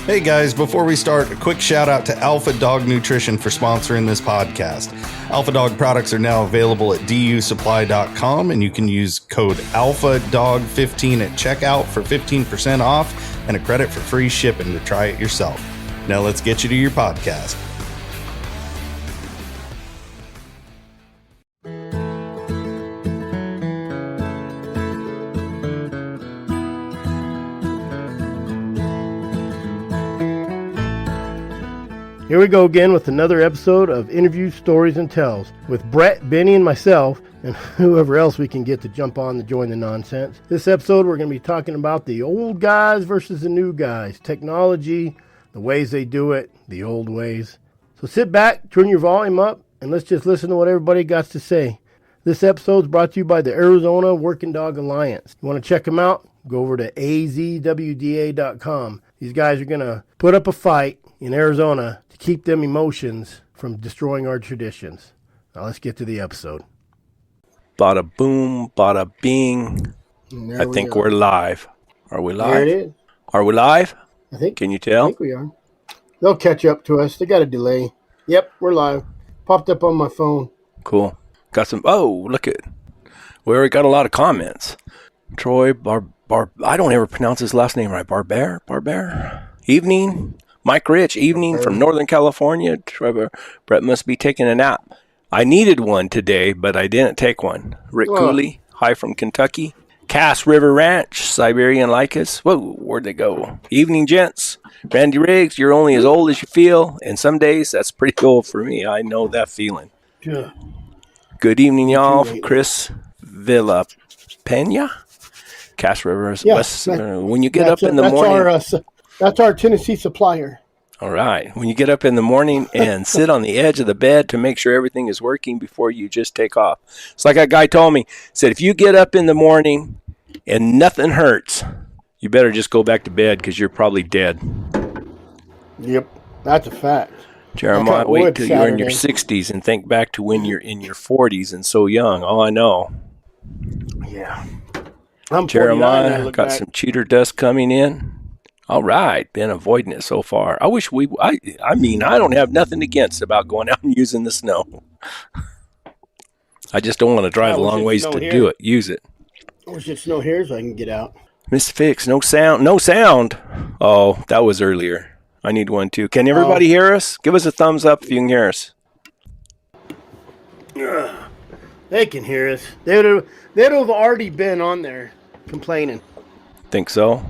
Hey guys, before we start, a quick shout out to Alpha Dog Nutrition for sponsoring this podcast. Alpha Dog products are now available at dusupply.com, and you can use code ALPHADOG15 at checkout for 15% off and a credit for free shipping to try it yourself. Now let's get you to your podcast. Here we go again with another episode of Interviews, Stories, and Tells with Brett, Benny, and myself, and whoever else we can get to jump on to join the nonsense. This episode, we're going to be talking about the old guys versus the new guys, technology, the ways they do it, the old ways. So sit back, turn your volume up, and let's just listen to what everybody got to say. This episode is brought to you by the Arizona Working Dog Alliance. You want to check them out? Go over to azwda.com. These guys are going to put up a fight in Arizona to keep them emotions from destroying our traditions. Now let's get to the episode. Bada boom, bada bing. I think we're live. Are we live? There it is. Are we live? I think. Can you tell? I think we are. They'll catch up to us. They got a delay. Yep, we're live. Popped up on my phone. Cool. Got some. Oh, look at. We already got a lot of comments. Troy I don't ever pronounce his last name right. Barber. Evening. Mike Rich, evening from Northern California. Trevor, Brett must be taking a nap. I needed one today, but I didn't take one. Rick Cooley, hi from Kentucky. Cass River Ranch, Siberian Lycus. Whoa, where'd they go? Evening, gents. Randy Riggs, you're only as old as you feel, and some days that's pretty old for me. I know that feeling. Yeah. Good evening, y'all. Chris Villa Pena. Cass River. Yeah, when you get up in the morning. That's our Tennessee supplier. All right. When you get up in the morning and sit on the edge of the bed to make sure everything is working before you just take off. It's like a guy told me, said, if you get up in the morning and nothing hurts, you better just go back to bed because you're probably dead. Yep, that's a fact. Jeremiah, wait till you're in your 60s and think back to when you're in your 40s and so young. Oh, I know. Yeah. I'm Jeremiah, got some cheater dust coming in. All right, been avoiding it so far. I wish I don't have nothing against about going out and using the snow. I just don't want to drive a long ways to use it. I wish it snow here so I can get out. Miss Fix, no sound. Oh, that was earlier. I need one too. Can everybody hear us? Give us a thumbs up if you can hear us. They can hear us. They'd have already been on there complaining. Think so?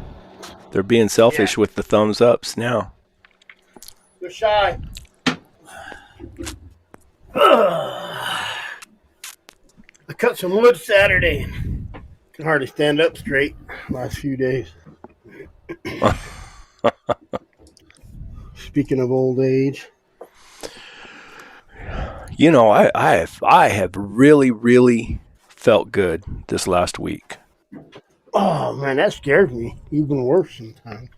They're being selfish with the thumbs ups now. They're shy. I cut some wood Saturday. Can hardly stand up straight last few days. Speaking of old age. You know, I have really, really felt good this last week. Oh man, that scares me even worse sometimes.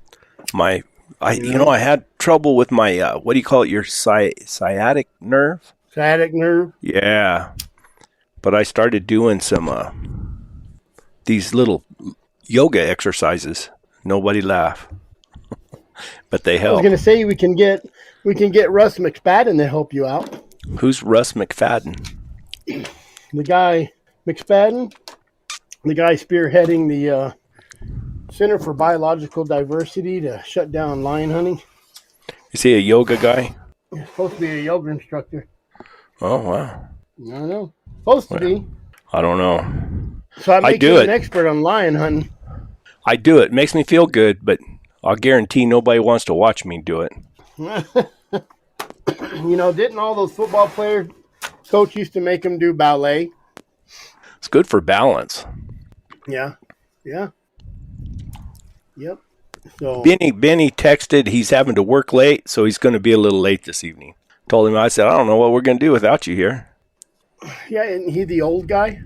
I had trouble with my what do you call it? Your sciatic nerve. Sciatic nerve. Yeah, but I started doing some these little yoga exercises. Nobody laugh, but they help. I was going to say we can get Russ McSpadden to help you out. Who's Russ McFadden? The guy McSpadden. The guy spearheading the Center for Biological Diversity to shut down lion hunting. Is he a yoga guy? He's supposed to be a yoga instructor. Oh, wow. I don't know. Supposed to be. I don't know. So I do an expert on lion hunting. I do it. Makes me feel good, but I'll guarantee nobody wants to watch me do it. Didn't all those football players, coach used to make them do ballet? It's good for balance. Yeah. Yep. So Benny texted he's having to work late, so he's going to be a little late this evening. Told him, I said, I don't know what we're going to do without you here. Yeah, isn't he the old guy?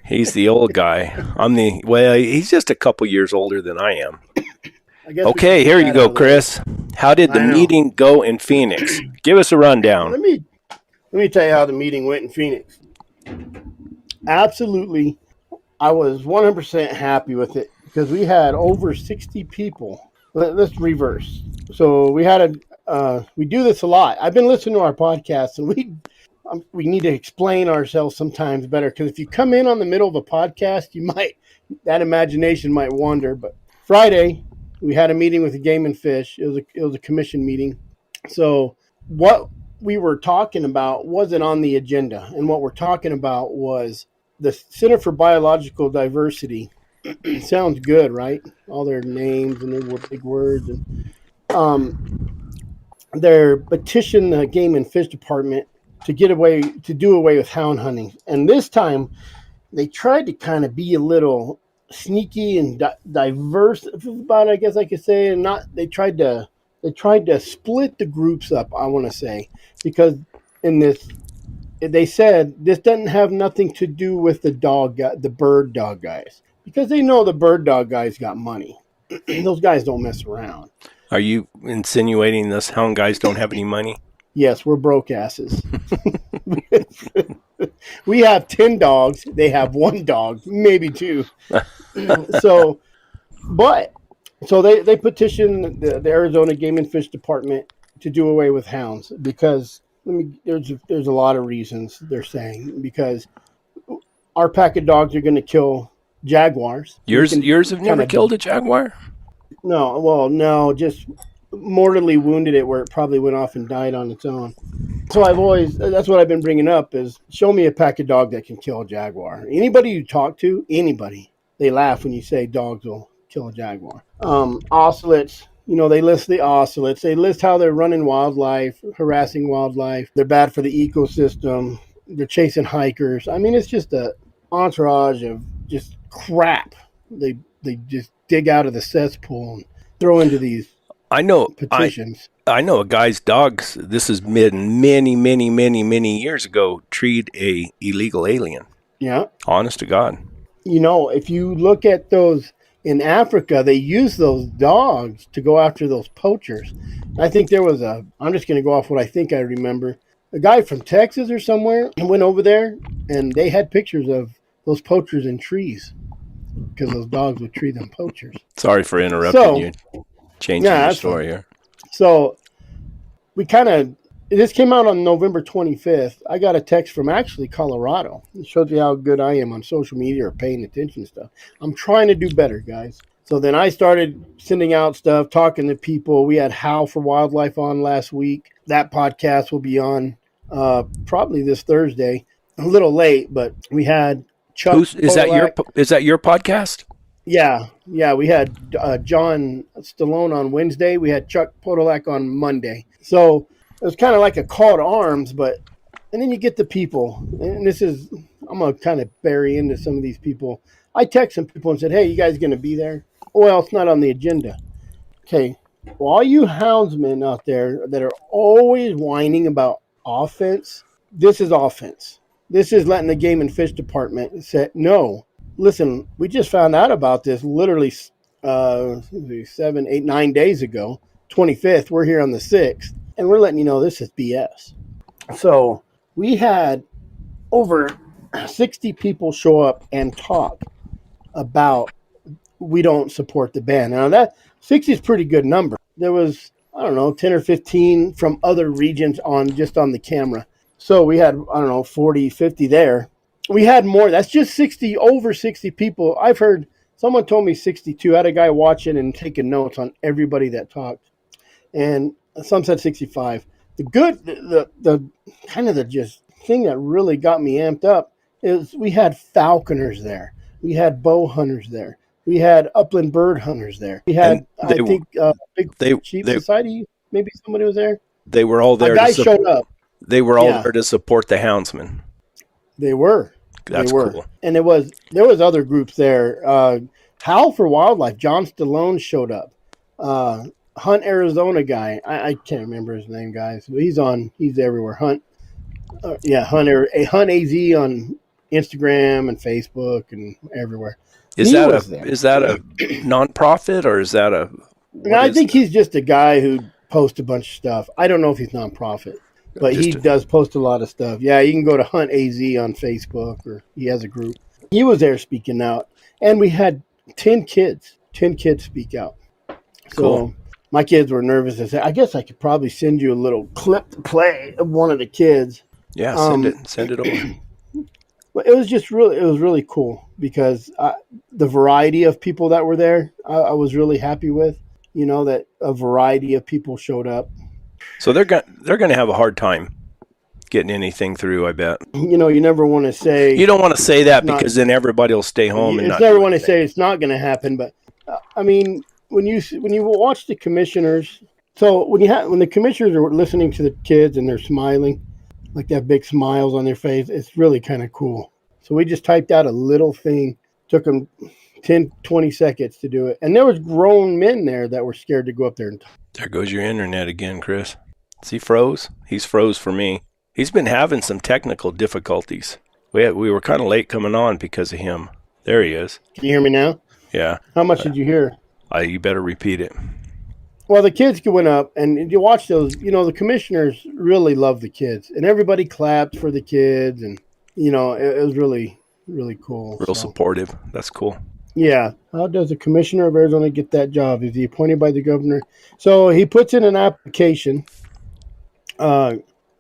He's the old guy. He's just a couple years older than I am. Okay, here you go, Chris. How did the meeting go in Phoenix? Give us a rundown. Let me tell you how the meeting went in Phoenix. Absolutely, I was 100% happy with it because we had over 60 people let's reverse. So we do this a lot. I've been listening to our podcast, and we need to explain ourselves sometimes better, because if you come in on the middle of a podcast, that imagination might wander. But Friday, we had a meeting with the Game and Fish. It was a commission meeting. So what we were talking about wasn't on the agenda, and what we're talking about was the Center for Biological Diversity. Sounds good, right? All their names and their big words, and their petition the Game and Fish Department to do away with hound hunting. And this time, they tried to kind of be a little sneaky and diverse about it, I guess I could say, and not. They tried to split the groups up, I want to say, because in this, they said this doesn't have nothing to do with the bird dog guys, because they know the bird dog guys got money. Those guys don't mess around. Are you insinuating this hound guys don't have any money? Yes, we're broke asses. We have 10 dogs. They have 1 dog, maybe 2. So they petitioned the Arizona Game and Fish Department to do away with hounds, because there's a lot of reasons they're saying, because our pack of dogs are going to kill jaguars. Yours have never killed a jaguar? No, just mortally wounded it where it probably went off and died on its own. So that's what I've been bringing up, is show me a pack of dog that can kill a jaguar. Anybody you talk to, they laugh when you say dogs will kill a jaguar. Ocelots, they list the ocelots. They list how they're running wildlife, harassing wildlife. They're bad for the ecosystem. They're chasing hikers. I mean, it's just a entourage of just crap. They just dig out of the cesspool and throw into these petitions. I know a guy's dogs. This has been many years ago. Treat a illegal alien. Yeah. Honest to God. If you look at those in Africa, they use those dogs to go after those poachers. I think there was I'm just going to go off what I think I remember. A guy from Texas or somewhere went over there, and they had pictures of those poachers in trees, because those dogs would treat them poachers. Sorry for interrupting you. Changing your story here. So this came out on November 25th. I got a text from actually Colorado. It shows you how good I am on social media or paying attention to stuff. I'm trying to do better, guys. So then I started sending out stuff, talking to people. We had Howl for Wildlife on last week. That podcast will be on probably this Thursday. A little late, but we had Chuck. Is that your podcast? Yeah. We had John Stallone on Wednesday. We had Chuck Podolak on Monday. So it was kind of like a call to arms, and then you get the people, and I'm going to kind of bury into some of these people. I text some people and said, hey, you guys going to be there? Well, it's not on the agenda. Okay. Well, all you houndsmen out there that are always whining about offense, this is offense. This is letting the Game and Fish Department say, no, listen, we just found out about this literally 7, 8, 9 days ago, 25th. We're here on the 6th, and we're letting you know this is BS. So we had over 60 people show up and talk about we don't support the ban. Now, that 60 is a pretty good number. There was, 10 or 15 from other regions on the camera. So we had, 40, 50 there. We had more. That's just over 60 people. I've heard, someone told me 62. I had a guy watching and taking notes on everybody that talked. And some said 65. The kind of the just thing that really got me amped up is we had falconers there. We had bow hunters there. We had upland bird hunters there. We had, Big Chief Society. Maybe somebody was there. They were all there. A guy showed up. They were all there to support the houndsman. They were. That's cool. And there was other groups there. Howl for Wildlife. John Stallone showed up. Hunt Arizona guy. I can't remember his name, guys. But he's everywhere. Hunt AZ on Instagram and Facebook and everywhere. Is that a nonprofit, or is that a? I think he's just a guy who posts a bunch of stuff. I don't know if he's nonprofit, but he does post a lot of stuff. Yeah, you can go to Hunt AZ on Facebook, or he has a group. He was there speaking out, and we had 10 kids speak out. So Cool. my kids were nervous. I said, I guess I could probably send you a little clip to play of one of the kids. Yeah, Um, send it over. But it was really cool because the variety of people that were there, I was really happy with. That a variety of people showed up. So they're gonna have a hard time getting anything through, I bet. You never want to say You don't want to say that not. because then everybody will stay home and It's not never do want to anything. say it's not going to happen, but I mean, when you watch the commissioners, so when the commissioners are listening to the kids and they're smiling, like they have big smiles on their face, it's really kind of cool. So we just typed out a little thing, took them 10, 20 seconds to do it. And there was grown men there that were scared to go up there and talk. There goes your internet again, Chris. Is he froze? He's froze for me. He's been having some technical difficulties. We were kind of late coming on because of him. There he is. Can you hear me now? Yeah. How much did you hear? You better repeat it. Well, the kids went up, and you watch those. The commissioners really love the kids, and everybody clapped for the kids, and it was really, really cool. Real supportive. That's cool. Yeah. How does the commissioner of Arizona get that job? Is he appointed by the governor? So he puts in an application.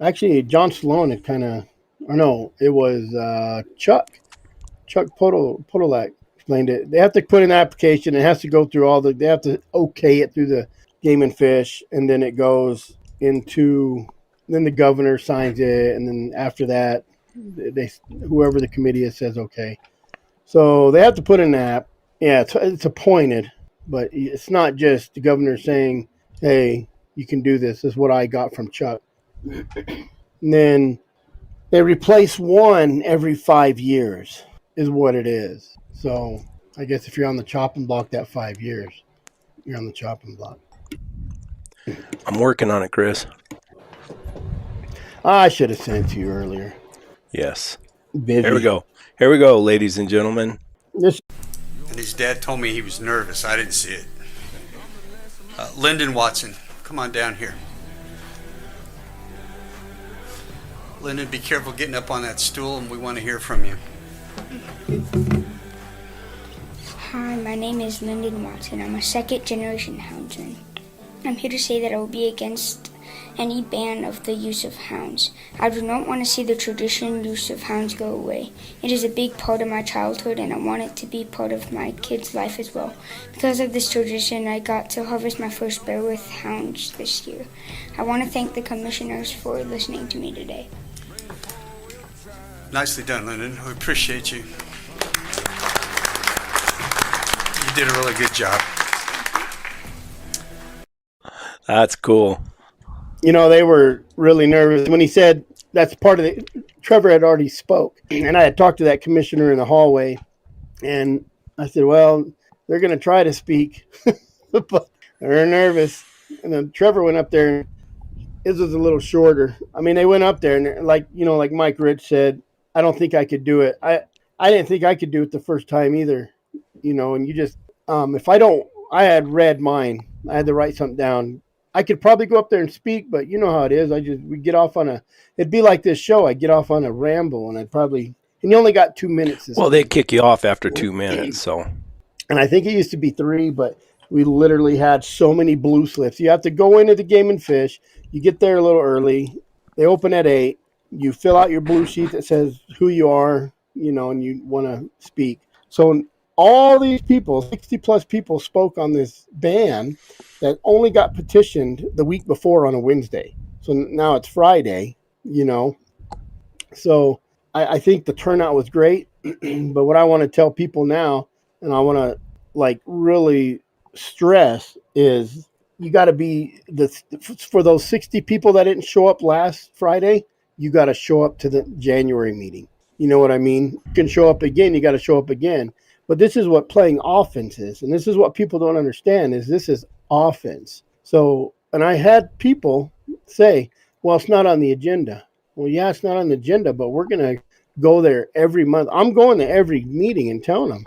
Actually, John Sloan had it was Chuck Podolak explained it. They have to put in an application. It has to go through they have to okay it through the Game and Fish, and then it goes then the governor signs it, and then after that, whoever the committee is says okay. So they have to put in an app. Yeah, it's appointed, but it's not just the governor saying, hey, you can do this. This is what I got from Chuck. And then they replace one every 5 years is what it is. So I guess if you're on the chopping block that 5 years, you're on the chopping block. I'm working on it, Chris. I should have sent it to you earlier. Yes. Busy. Here we go. Here we go, ladies and gentlemen. And his dad told me he was nervous. I didn't see it. Lyndon Watson, come on down here. Lyndon, be careful getting up on that stool, and we want to hear from you. Hi, my name is Lyndon Watson. I'm a second-generation houndsman. I'm here to say that I will be against any ban of the use of hounds. I do not want to see the traditional use of hounds go away. It is a big part of my childhood, and I want it to be part of my kids' life as well. Because of this tradition, I got to harvest my first bear with hounds this year. I want to thank the commissioners for listening to me today. Nicely done, Lyndon. We appreciate you. You did a really good job. That's cool. They were really nervous when he said that's part of it. Trevor had already spoke, and I had talked to that commissioner in the hallway, and I said, well, they're going to try to speak, but they're nervous. And then Trevor went up there, and his was a little shorter. I mean, they went up there, and like Mike Rich said, I don't think I could do it. I didn't think I could do it the first time either, and you just, I had read mine. I had to write something down. I could probably go up there and speak, but you know how it is. We get off it'd be like this show. I'd get off on a ramble, and and you only got 2 minutes. Well, they kick you off after 2 minutes, so. And I think it used to be 3, but we literally had so many blue slips. You have to go into the Game and Fish. You get there a little early. They open at 8. You fill out your blue sheet that says who you are, and you want to speak. So all these people, 60-plus people, spoke on this ban that only got petitioned the week before on a Wednesday. So now it's Friday, So I think the turnout was great. But what I want to tell people now, and I want to really stress, is you got to be for those 60 people that didn't show up last Friday, you got to show up to the January meeting. You know what I mean? You can show up again. You got to show up again. But this is what playing offense is. And this is what people don't understand is this is offense. So, and I had people say, well, it's not on the agenda. Well, yeah, it's not on the agenda, but we're going to go there every month. I'm going to every meeting and telling them,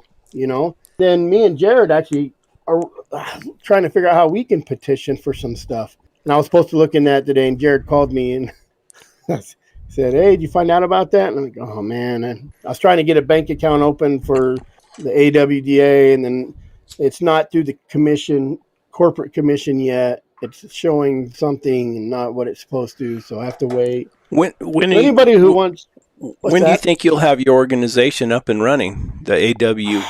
Then me and Jared actually are trying to figure out how we can petition for some stuff. And I was supposed to look in that today, and Jared called me and said, hey, did you find out about that? And I'm like, oh, man. I was trying to get a bank account open for the AWDA, and then it's not through the commission. corporate commission yet. It's showing something and not what it's supposed to, so I have to wait. When So anybody who wants, when do you think you'll have your organization up and running? The AW.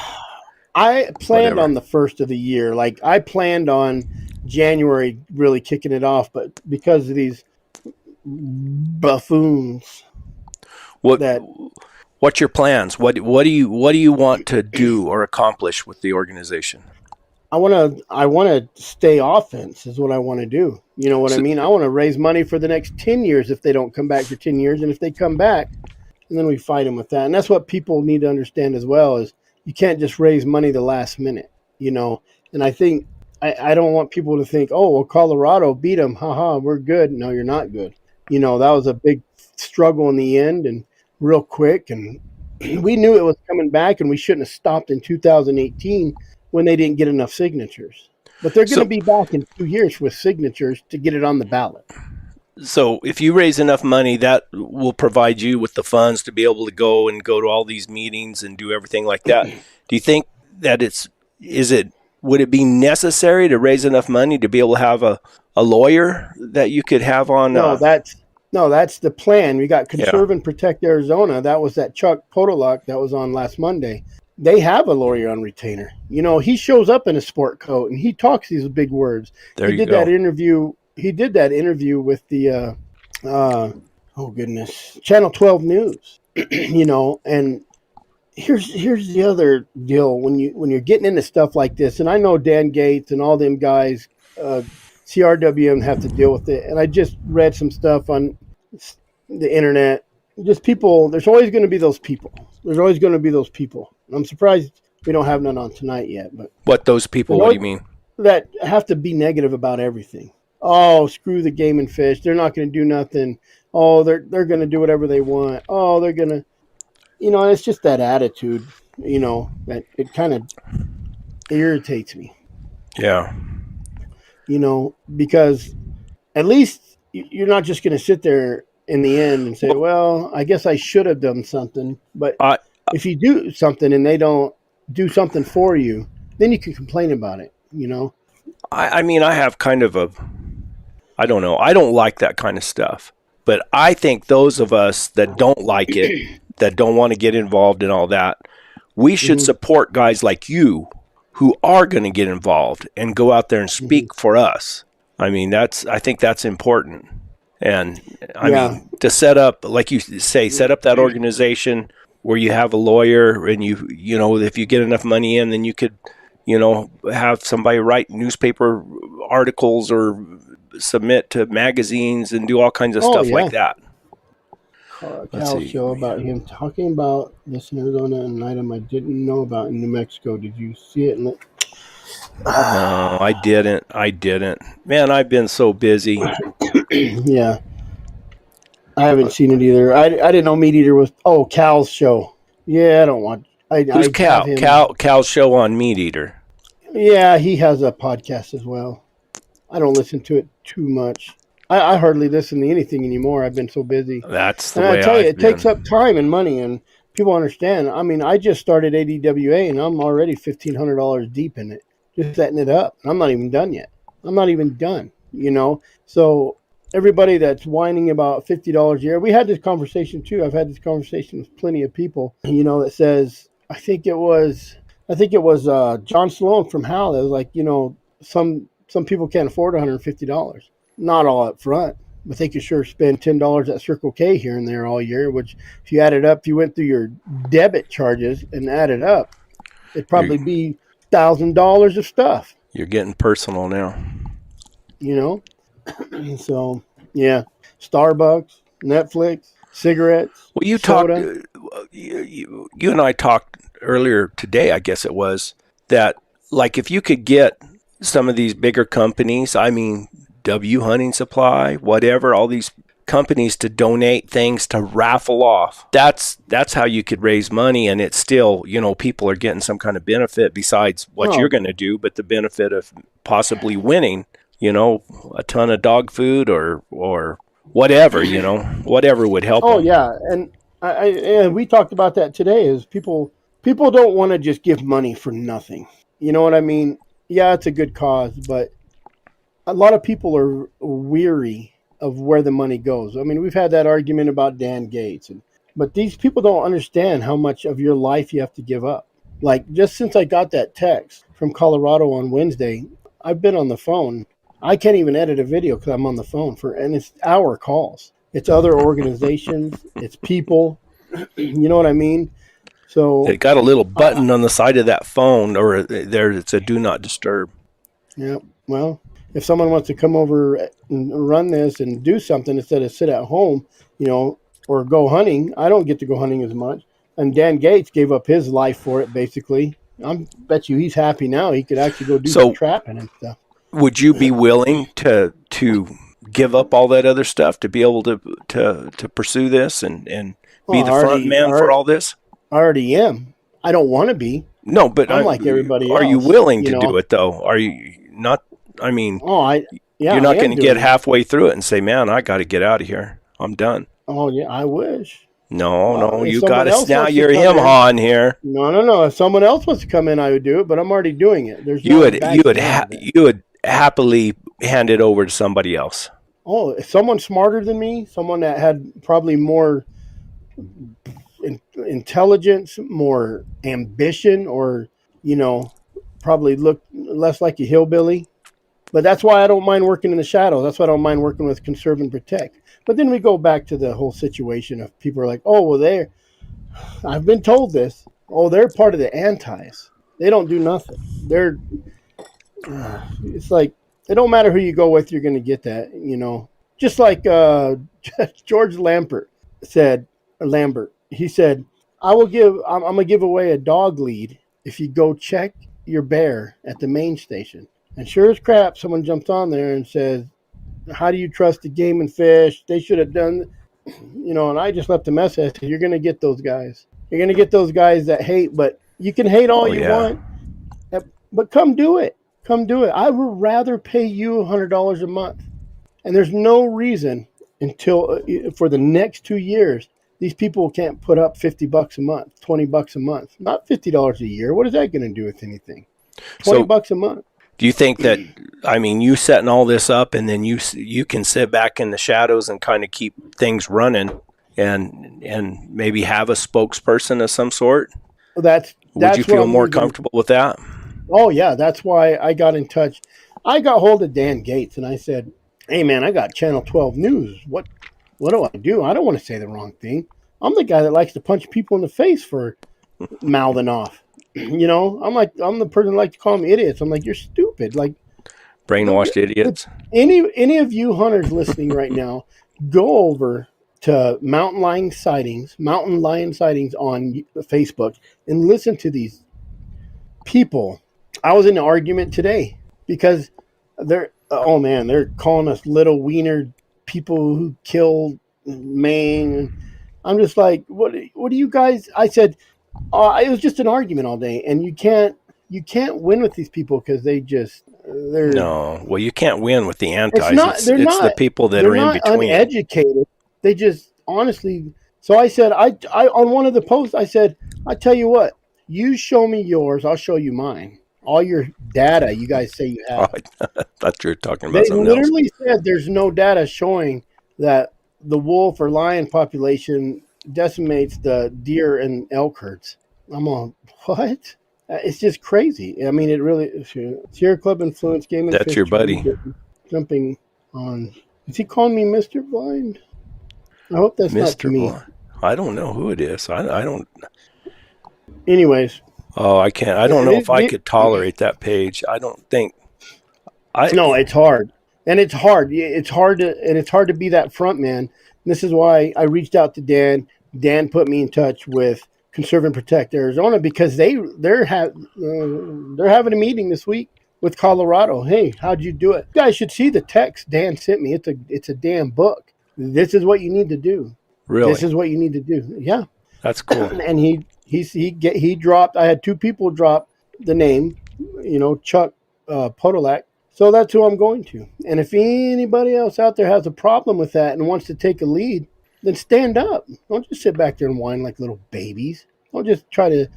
I planned Whatever. on the first of the year. Like I planned on January really kicking it off, but because of these buffoons, What's your plans? What do you want to do or accomplish with the organization? I want to stay offense is what I want to do. You know what I mean? I want to raise money for the next 10 years if they don't come back for 10 years. And if they come back, and then we fight them with that. And that's what people need to understand as well is you can't just raise money the last minute, you know? And I think I don't want people to think, oh, well, Colorado beat them. Haha, we're good. No, you're not good. You know, that was a big struggle in the end and real quick. And we knew it was coming back and we shouldn't have stopped in 2018 when they didn't get enough signatures. But they're going to be back in 2 years with signatures to get it on the ballot. So if you raise enough money, that will provide you with the funds to be able to go to all these meetings and do everything like that. Do you think that would it be necessary to raise enough money to be able to have a lawyer that you could have on? No, that's the plan. We got Conserve and Protect Arizona. That was that Chuck Podolak that was on last Monday. They have a lawyer on retainer. You know, he shows up in a sport coat and he talks these big words. He did that interview with the Channel 12 News. You know, and here's the other deal when you're getting into stuff like this, and I know Dan Gates and all them guys, CRWM have to deal with it. And I just read some stuff on the internet. Just people, there's always going to be those people. I'm surprised we don't have none on tonight yet. But what those people? What do you mean? That have to be negative about everything. Oh, screw the game and fish. They're not going to do nothing. Oh, they're going to do whatever they want. Oh, they're going to, you know, it's just that attitude, you know, that it kind of irritates me. Yeah. You know, because at least you're not just going to sit there in the end and say, well, I guess I should have done something. But if you do something and they don't do something for you, then you can complain about it, you know? I mean, I have kind of I don't know. I don't like that kind of stuff. But I think those of us that don't like it, that don't want to get involved in all that, we should support guys like you who are going to get involved and go out there and speak for us. I mean, I think that's important. And I mean, to set up, like you say, set up that organization where you have a lawyer and you know, if you get enough money in, then you could, you know, have somebody write newspaper articles or submit to magazines and do all kinds of stuff like that. Cal show about him talking about this in Arizona, an item I didn't know about in New Mexico. Did you see it? No, I didn't. Man, I've been so busy. Yeah. I haven't seen it either. I didn't know Meat Eater was... Oh, Cal's show. Yeah, I don't want... Who's Cal? Cal's show on Meat Eater. Yeah, he has a podcast as well. I don't listen to it too much. I hardly listen to anything anymore. I've been so busy. That's the way I tell you, it takes up time and money, and people understand. I mean, I just started ADWA, and I'm already $1,500 deep in it, just setting it up. I'm not even done yet. I'm not even done, you know? So everybody that's whining about $50 a year, we had this conversation too. I've had this conversation with plenty of people, you know, that says, I think it was John Sloan from Hal that was like, you know, some people can't afford $150. Not all up front, but they could sure spend $10 at Circle K here and there all year, which if you add it up, if you went through your debit charges and added up, it'd probably be $1,000 of stuff. You're getting personal now. You know? So, yeah. Starbucks, Netflix, cigarettes. Well, you and I talked earlier today, I guess it was, that like if you could get some of these bigger companies, I mean, W Hunting Supply, whatever, all these companies to donate things to raffle off. That's how you could raise money, and it's still, you know, people are getting some kind of benefit besides what you're going to do, but the benefit of possibly winning, you know, a ton of dog food or whatever, you know, whatever would help them. Yeah, and we talked about that today. Is people don't want to just give money for nothing. You know what I mean? yeah, it's a good cause, but a lot of people are weary of where the money goes. I mean, we've had that argument about Dan Gates, but these people don't understand how much of your life you have to give up. Like, just since I got that text from Colorado on Wednesday, I've been on the phone. I can't even edit a video because I'm on the phone and it's hour calls. It's other organizations, it's people. You know what I mean? So It got a little button on the side of that phone, or there it's a do not disturb. yeah, well, if someone wants to come over and run this and do something instead of sit at home, or go hunting, I don't get to go hunting as much. And Dan Gates gave up his life for it, basically. I bet you he's happy now. He could actually go do some trapping and stuff. Would you be willing to give up all that other stuff to be able to pursue this and be the front man for all this? I already am. I don't want to be. No, but I'm like everybody else. Are you willing to do it, though? Are you not? I mean, you're not going to get halfway through it and say, man, I got to get out of here. I'm done. Oh, yeah, I wish. No, you got to. Now you're him-hawing here. No. If someone else wants to come in, I would do it, but I'm already doing it. You would happily hand it over to somebody else. Oh, if someone smarter than me, someone that had probably more intelligence, more ambition, or probably look less like a hillbilly. But that's why I don't mind working in the shadows. That's why I don't mind working with Conserve and Protect. But then we go back to the whole situation of people are like, oh, well, I've been told this. Oh, they're part of the antis. They don't do nothing. It's like, it don't matter who you go with, you're going to get that, Just like George Lambert said, he said, I'm going to give away a dog lead if you go check your bear at the main station. And sure as crap, someone jumps on there and says, how do you trust the Game and Fish? They should have done, and I just left a message. You're going to get those guys. You're going to get those guys that hate, but you can hate all you want. But come do it. Come do it. I would rather pay you $100 a month. And there's no reason for the next 2 years, these people can't put up $50 a month, $20 a month, not $50 a year. What is that going to do with anything? $20 a month. Do you think that, you setting all this up and then you can sit back in the shadows and kind of keep things running and maybe have a spokesperson of some sort? Would you feel more comfortable with that? Oh, yeah. That's why I got in touch. I got hold of Dan Gates and I said, hey, man, I got Channel 12 News. What do I do? I don't want to say the wrong thing. I'm the guy that likes to punch people in the face for mouthing off. I'm the person that like to call them idiots. I'm like, you're stupid. Like, brainwashed idiots. Any of you hunters listening right now, go over to Mountain Lion Sightings on Facebook and listen to these people. I was in an argument today because they're calling us little wiener people who kill Maine. I'm just like, what do you guys? I said, it was just an argument all day, and you can't win with these people because they're you can't win with the antis. It's the people that are in between. They're not uneducated. They just honestly. So I said, I on one of the posts, I said, I tell you what, you show me yours, I'll show you mine. All your data you guys say you have. I thought you were talking about something else. They literally said there's no data showing that the wolf or lion population decimates the deer and elk herds. I'm on, what? It's just crazy. It really, Sierra Club Influence Game and That's Fish your buddy. Jumping on. Is he calling me Mr. Blind? I hope that's Mr. not me. Blind. I don't know who it is. I don't. Anyways. Oh, I can't. I don't know if I could tolerate that page. I don't think. No, it's hard. And it's hard. It's hard to be that front man. And this is why I reached out to Dan. Dan put me in touch with Conserve and Protect Arizona because they're having a meeting this week with Colorado. Hey, how'd you do it? You guys should see the text Dan sent me. It's a damn book. This is what you need to do. Really? This is what you need to do. Yeah. That's cool. And he dropped. I had two people drop the name. Chuck Podolak. So that's who I'm going to. And if anybody else out there has a problem with that and wants to take a lead, then stand up. Don't just sit back there and whine like little babies. Don't just try to,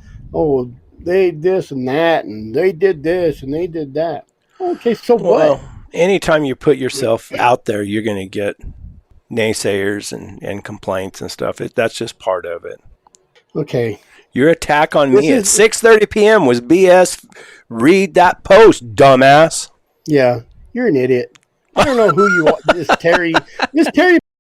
they this and that, and they did this and they did that. Okay, so Well, what? anytime you put yourself out there, you're going to get naysayers and complaints and stuff. That's just part of it. Okay. Your attack on me at This is- 6:30 p.m. was BS. Read that post, dumbass. Yeah, you're an idiot. I don't know who you are. This Terry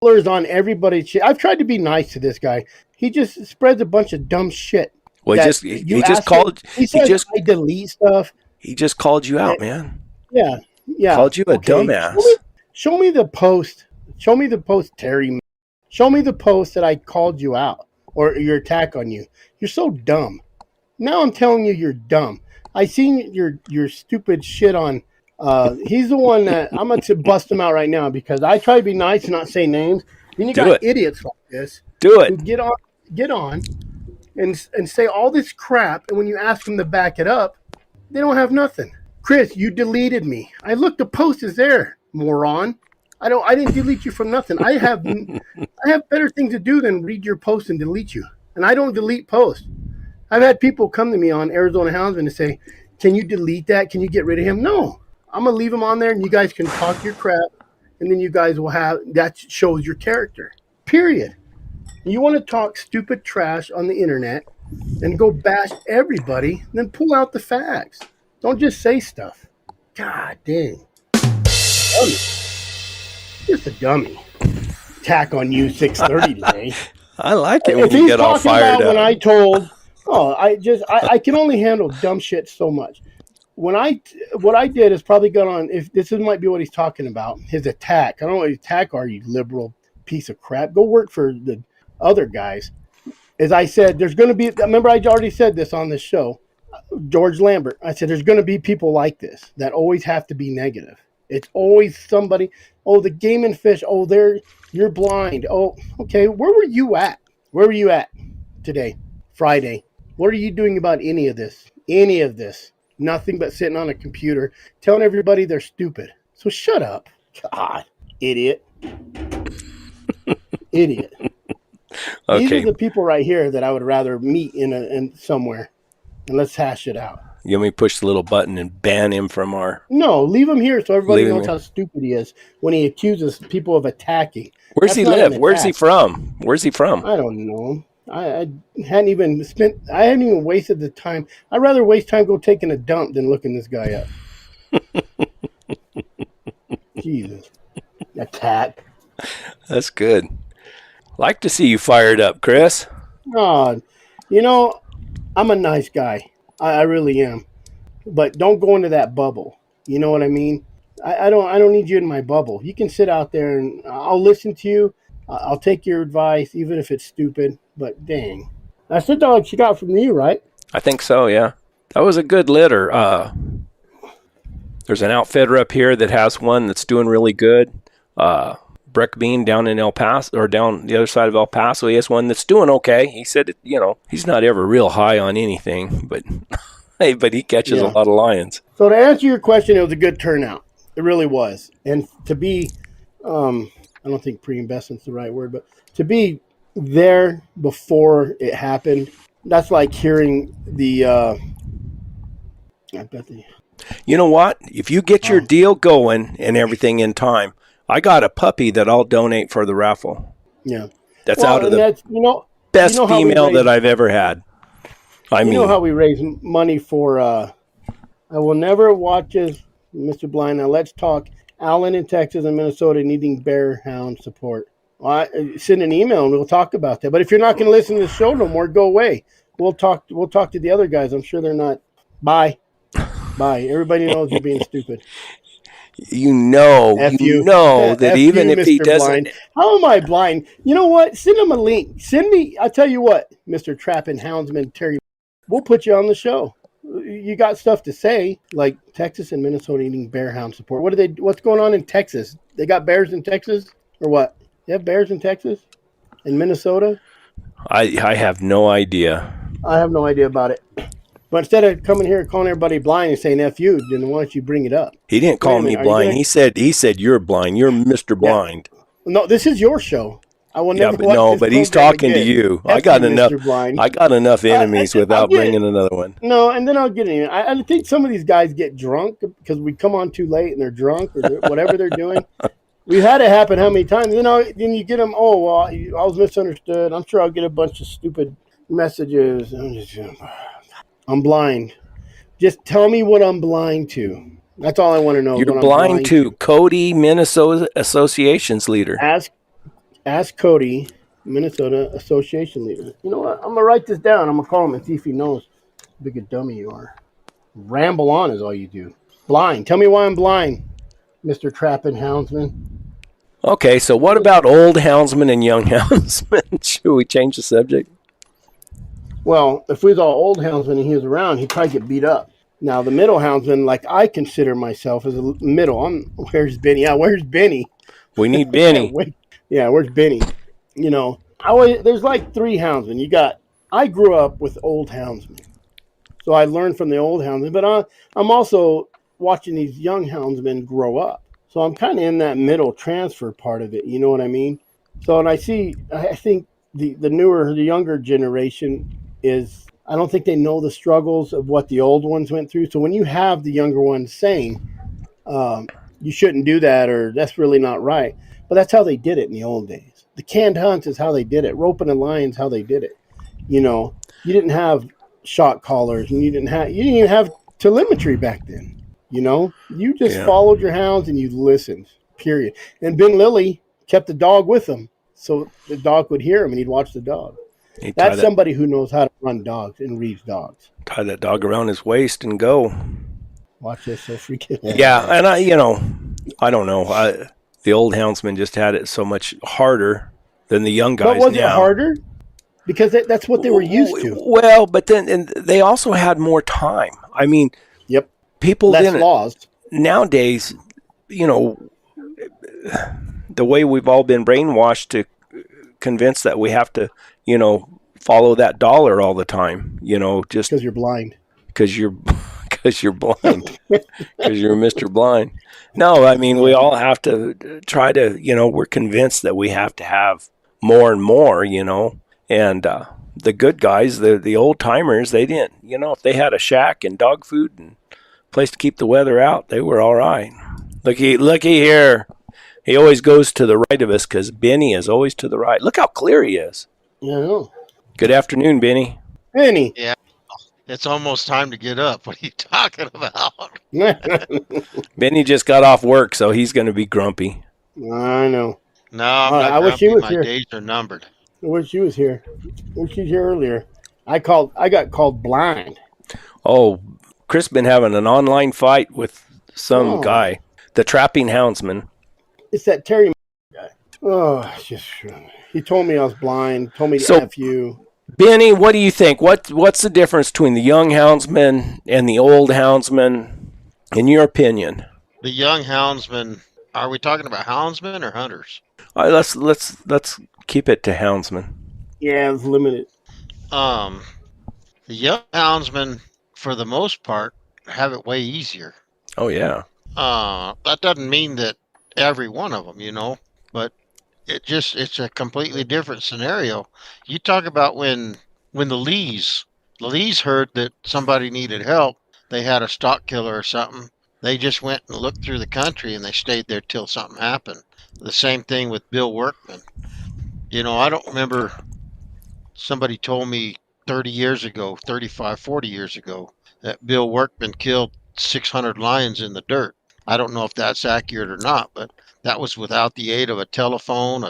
Miller is on everybody's shit. I've tried to be nice to this guy. He just spreads a bunch of dumb shit. Well, that he you just ask called. him- He says I delete stuff. He just called you out, man. Yeah. Called you a dumbass. Show me the post. Show me the post, Terry. Show me the post that I called you out or your attack on you. You're so dumb. Now I'm telling you, you're dumb. I seen your stupid shit on. He's the one that I'm going to bust him out right now because I try to be nice and not say names. Then you got idiots like this. Do it. Who get on, and say all this crap, and when you ask them to back it up, they don't have nothing. Chris, you deleted me. I looked. The post is there, moron. I didn't delete you from nothing. I have better things to do than read your post and delete you. And I don't delete posts. I've had people come to me on Arizona Houndsman and say, "Can you delete that? Can you get rid of him?" No, I'm gonna leave him on there, and you guys can talk your crap, and then you guys will have that shows your character. Period. You want to talk stupid trash on the internet and go bash everybody, then pull out the facts. Don't just say stuff. God dang. Dummy. Just a dummy. Attack on you 6:30 today. I like it when If you he's get all talking fired about up. when I told, I can only handle dumb shit so much. What I did is probably gone on. If this might be what he's talking about, his attack. I don't know what attack are, you liberal piece of crap. Go work for the other guys. As I said, there's going to be. Remember, I already said this on this show. George Lambert. I said there's going to be people like this that always have to be negative. It's always somebody. Oh, the game and fish. Oh, you're blind. Oh, okay. Where were you at? Where were you at today, Friday? What are you doing about any of this? Any of this? Nothing but sitting on a computer telling everybody they're stupid. So shut up. God, idiot. Idiot. Okay. These are the people right here that I would rather meet in somewhere, and let's hash it out. You want me to push the little button and ban him from our... No, leave him here so everybody Leave him knows here. how stupid he is when he accuses people of attacking. Where's That's he not live? an Where's he attack. from? Where's he from? I don't know. I hadn't even wasted the time. I'd rather waste time go taking a dump than looking this guy up. Jesus. Attack. That's good. Like to see you fired up, Chris. Oh, I'm a nice guy. I really am. But don't go into that bubble. You know what I mean? I don't need you in my bubble. You can sit out there and I'll listen to you. I'll take your advice, even if it's stupid. But dang. That's the dog she got from you, right? I think so, yeah. That was a good litter. There's an outfitter up here that has one that's doing really good. Breck Bean down in El Paso, or down the other side of El Paso, he has one that's doing okay. He said, he's not ever real high on anything, but but he catches a lot of lions. So to answer your question, it was a good turnout. It really was. And to be, I don't think pre-investment's the right word, but to be there before it happened, that's like hearing You know what? If you get your deal going and everything in time, I got a puppy that I'll donate for the raffle. Yeah. That's out of the best female that I've ever had. You know how we raise money for, I will never watch as Mr. Blind. Now let's talk Alan in Texas and Minnesota needing bear hound support. Well, send an email and we'll talk about that. But if you're not going to listen to the show no more, go away. We'll talk to the other guys. I'm sure they're not. Bye. Everybody knows you're being stupid. that even if he doesn't. Blind. How am I blind? You know what? Send him a link. Send me. I'll tell you what, Mr. Trappin' Houndsman Terry. We'll put you on the show. You got stuff to say, like Texas and Minnesota needing bear hound support. What's going on in Texas? They got bears in Texas or what? They have bears in Texas and Minnesota? I have no idea. I have no idea about it. But instead of coming here and calling everybody blind and saying F you, then why don't you bring it up? He didn't call me blind. He said you're blind. You're Mr. Blind. No, this is your show. I will Yeah, never but watch no, this but he's program talking to again. you. I F got you, enough. Mr. Blind. I got enough enemies I'll without get bringing another one. no, and then I'll get in. I think some of these guys get drunk because we come on too late and they're drunk or whatever they're doing. We've had it happen how many times? Then you get them. Oh well, I was misunderstood. I'm sure I'll get a bunch of stupid messages. I'm blind. Just tell me what I'm blind to. That's all I want to know. You're What I'm blind to to. Cody, Minnesota Association's leader. Ask Cody, Minnesota Association leader. You know what? I'm gonna write this down. I'm gonna call him and see if he knows how big a dummy you are. Ramble on is all you do. Blind. Tell me why I'm blind, Mr. Trappin' Houndsman. Okay, so what about old houndsman and young houndsman? Should we change the subject? Well, if we was all old houndsman and he was around, he'd probably get beat up. Now, the middle houndsman, like I consider myself as a middle. Where's Benny? Yeah, where's Benny? We need Benny. Yeah, where's Benny? There's like 3 houndsmen. I grew up with old houndsmen. So I learned from the old houndsmen, but I'm also watching these young houndsmen grow up. So I'm kind of in that middle transfer part of it. You know what I mean? So, and I think the younger generation I don't think they know the struggles of what the old ones went through. So when you have the younger ones saying, you shouldn't do that, or that's really not right. But that's how they did it in the old days. The canned hunts is how they did it. Roping and lines, how they did it. You didn't have shot collars, and you didn't even have telemetry back then. You just followed your hounds and you listened. Period. And Ben Lilly kept the dog with him, so the dog would hear him and he'd watch the dog. That's somebody who knows how to run dogs and reads dogs. Tie that dog around his waist and go. Watch this, so freaking. Yeah, and I don't know. The old houndsman just had it so much harder than the young guys. But was it harder? Because that's what they were used to. Well, but then and they also had more time. I mean, yep. People less didn't. Laws. Nowadays, the way we've all been brainwashed to convince that we have to, follow that dollar all the time. Just because you're blind. Because you're blind. Because you're Mr. Blind. No, I mean, we all have to try to, we're convinced that we have to have more and more, and the good guys, the old timers, they didn't, if they had a shack and dog food and place to keep the weather out, they were all right. Looky here. He always goes to the right of us because Benny is always to the right. Look how clear he is. Yeah, I know. Good afternoon, Benny. Benny. Yeah. It's almost time to get up. What are you talking about? Benny just got off work, so he's going to be grumpy. I know. No, I'm not I wish grumpy. he was My here. days are numbered. I wish she was here. I wish she was here earlier. I got called blind. Oh, Chris been having an online fight with some guy, the trapping houndsman. It's that Terry guy. Oh, it's just he told me I was blind. Told me to F you. Benny, what do you think? What's the difference between the young houndsman and the old houndsman, in your opinion? The young houndsman. Are we talking about houndsmen or hunters? Let's keep it to houndsman. Yeah, it's limited. The young houndsmen, for the most part, have it way easier. Oh yeah. That doesn't mean that every one of them, but it's a completely different scenario. You talk about when the Lees heard that somebody needed help, they had a stock killer or something. They just went and looked through the country and they stayed there till something happened. The same thing with Bill Workman. I don't remember, somebody told me 30 years ago, 35, 40 years ago, that Bill Workman killed 600 lions in the dirt. I don't know if that's accurate or not, but that was without the aid of a telephone.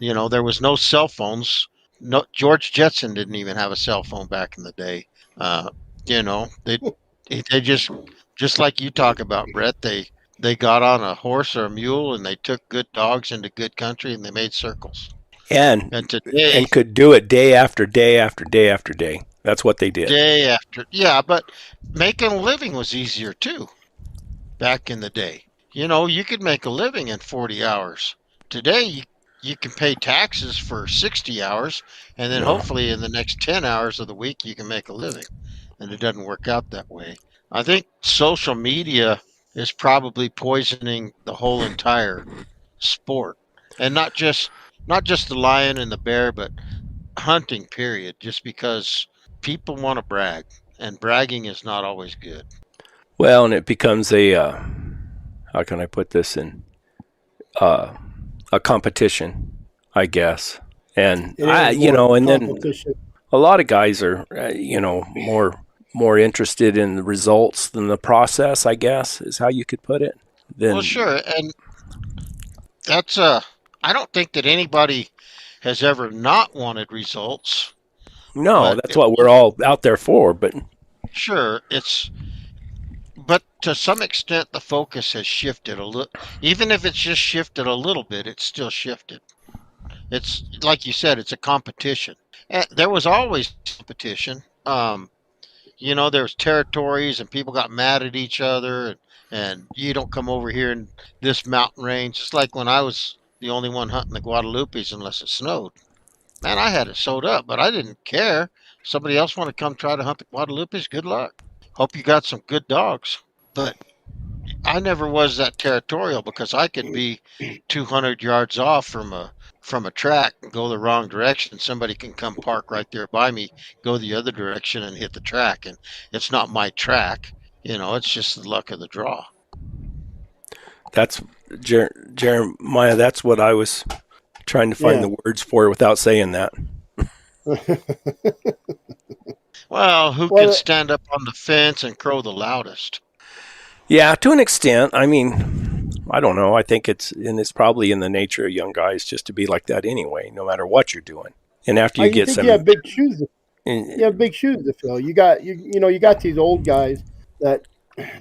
There was no cell phones. No, George Jetson didn't even have a cell phone back in the day. They just like you talk about, Brett, they got on a horse or a mule and they took good dogs into good country and they made circles. And today, and could do it day after day after day after day. That's what they did. Day after, yeah, but making a living was easier too. Back in the day, you could make a living in 40 hours. Today, you can pay taxes for 60 hours, and then hopefully in the next 10 hours of the week, you can make a living. And it doesn't work out that way. I think social media is probably poisoning the whole entire sport. And not just not just the lion and the bear, but hunting period, just because people want to brag, and bragging is not always good. Well, and it becomes a how can I put this in a competition, I guess. And It is more and then competition. a lot of guys are more interested in the results than the process, I guess, is how you could put it. Well, sure, and that's I don't think that anybody has ever not wanted results, No, but that's what we're all out there for. But sure, but to some extent the focus has shifted a little. Even if it's just shifted a little bit, it's still shifted. It's like you said, it's a competition. There was always competition. There was territories and people got mad at each other, and you don't come over here in this mountain range. It's like when I was the only one hunting the Guadalupes unless it snowed. Man, I had it sewed up, but I didn't care. Somebody else want to come try to hunt the Guadalupes? Good luck. Hope you got some good dogs. But I never was that territorial because I could be 200 yards off from a track and go the wrong direction. Somebody can come park right there by me, go the other direction and hit the track, and it's not my track. It's just the luck of the draw. that's Jeremiah. That's what I was trying to find the words for without saying that. Well, who can stand up on the fence and crow the loudest? Yeah, to an extent. I mean, I don't know. I think it's probably in the nature of young guys just to be like that anyway, no matter what you're doing. And after you get some, you have big shoes. You have big shoes to fill. You got you got these old guys that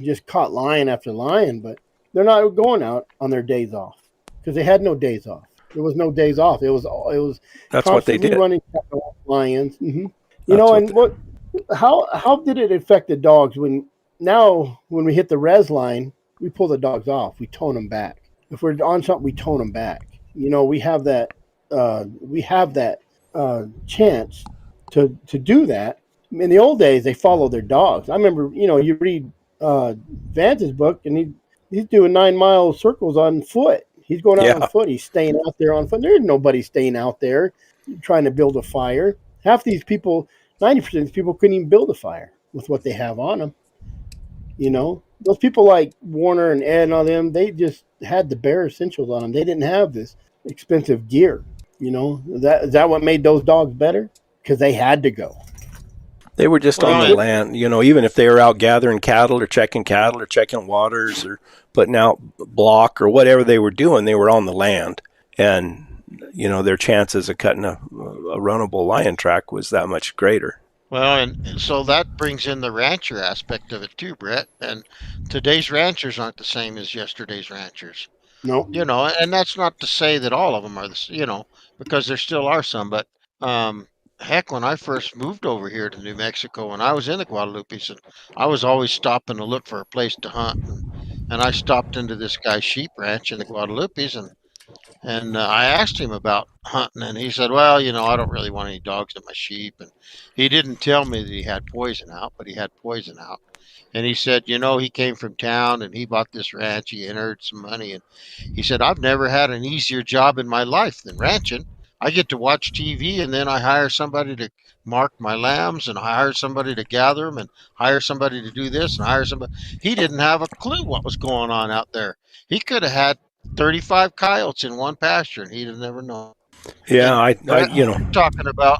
just caught lion after lion, but they're not going out on their days off because they had no days off. There was no days off. It was that's what they did. Running lions. Mm-hmm. How did it affect the dogs when we hit the res line, we pull the dogs off, we tone them back. If we're on something, we tone them back. We have that chance to do that. In the old days, they follow their dogs. I remember, you read Vance's book, and he's doing 9-mile circles on foot. He's going out on foot. He's staying out there on foot. There's nobody staying out there trying to build a fire. Half these people, 90% of these people couldn't even build a fire with what they have on them. Those people like Warner and Ed and all them, they just had the bare essentials on them. They didn't have this expensive gear. Is that what made those dogs better? Because they had to go. They were just on the land, even if they were out gathering cattle or checking waters or putting out block or whatever they were doing, they were on the land. And, their chances of cutting a runnable lion track was that much greater. Well, and so that brings in the rancher aspect of it too, Brett. And today's ranchers aren't the same as yesterday's ranchers. No. And that's not to say that all of them are because there still are some. But heck, when I first moved over here to New Mexico, and I was in the Guadalupes, and I was always stopping to look for a place to hunt. And I stopped into this guy's sheep ranch in the Guadalupes, and I asked him about hunting, and he said, well, I don't really want any dogs in my sheep. And he didn't tell me that he had poison out, but he had poison out. And he said, he came from town and he bought this ranch. He earned some money. And he said, I've never had an easier job in my life than ranching. I get to watch TV, and then I hire somebody to mark my lambs, and I hire somebody to gather them, and hire somebody to do this, and hire somebody. He didn't have a clue what was going on out there. He could have had 35 coyotes in one pasture, and he'd have never known. Yeah, I'm talking about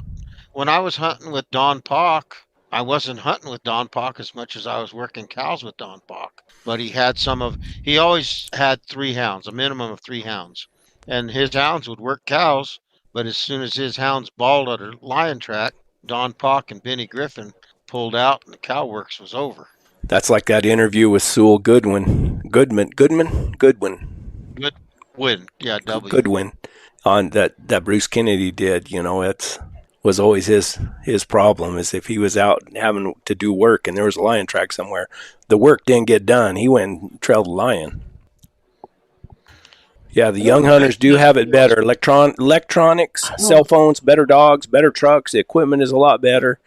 when I was hunting with Don Pock. I wasn't hunting with Don Pock as much as I was working cows with Don Pock. But he always had 3 hounds, a minimum of 3 hounds. And his hounds would work cows, but as soon as his hounds balled at a lion track, Don Pock and Benny Griffin pulled out and the cow works was over. That's like that interview with Sewell Goodwin. Goodwin. Yeah, W. Goodwin on that Bruce Kennedy did. It was always his problem is if he was out having to do work and there was a lion track somewhere, the work didn't get done. He went and trailed a lion. Yeah, the young hunters do have it better. Electronics, cell phones, better dogs, better trucks. The equipment is a lot better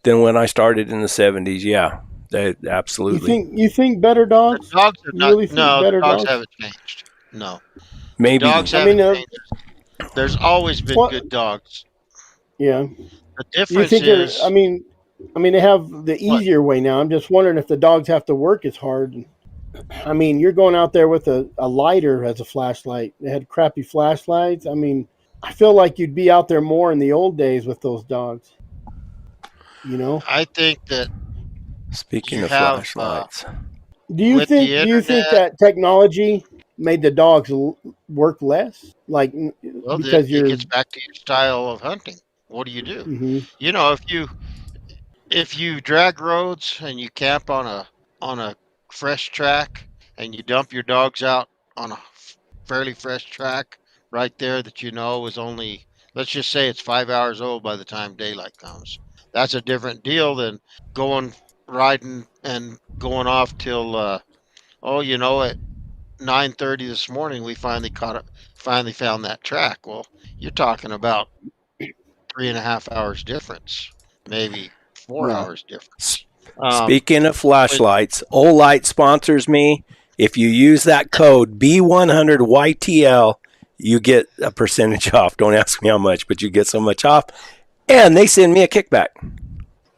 than when I started in the 70s. Yeah, they absolutely. You think better dogs? The dogs have not, no, the dogs haven't changed. No. Maybe. Dogs haven't changed. There's always been Well, good dogs. yeah. The Do you difference think they're? is I mean, they have the what? easier way now. I'm just wondering if the dogs have to work as hard. I mean, you're going out there with a lighter as a flashlight. They had crappy flashlights. I mean, I feel like you'd be out there more in the old days with those dogs. You know? I think that Speaking you of have flashlights, with the Do you think internet. that technology made the dogs work less? Like Well, because it you're. gets back to your style of hunting. What do you do? Mhm. You know, if you drag roads and you camp on a fresh track and you dump your dogs out on a fairly fresh track right there that you know is only, let's just say it's 5 hours old by the time daylight comes. That's a different deal than going riding and going off till at 9:30 this morning we finally found that track. Well, you're talking about 3.5 hours difference, maybe four Right. hours S- difference. speaking of When flashlights, Olight sponsors me. If you use that code B100YTL, you get a percentage off. Don't ask me how much, but you get so much off. And they send me a kickback.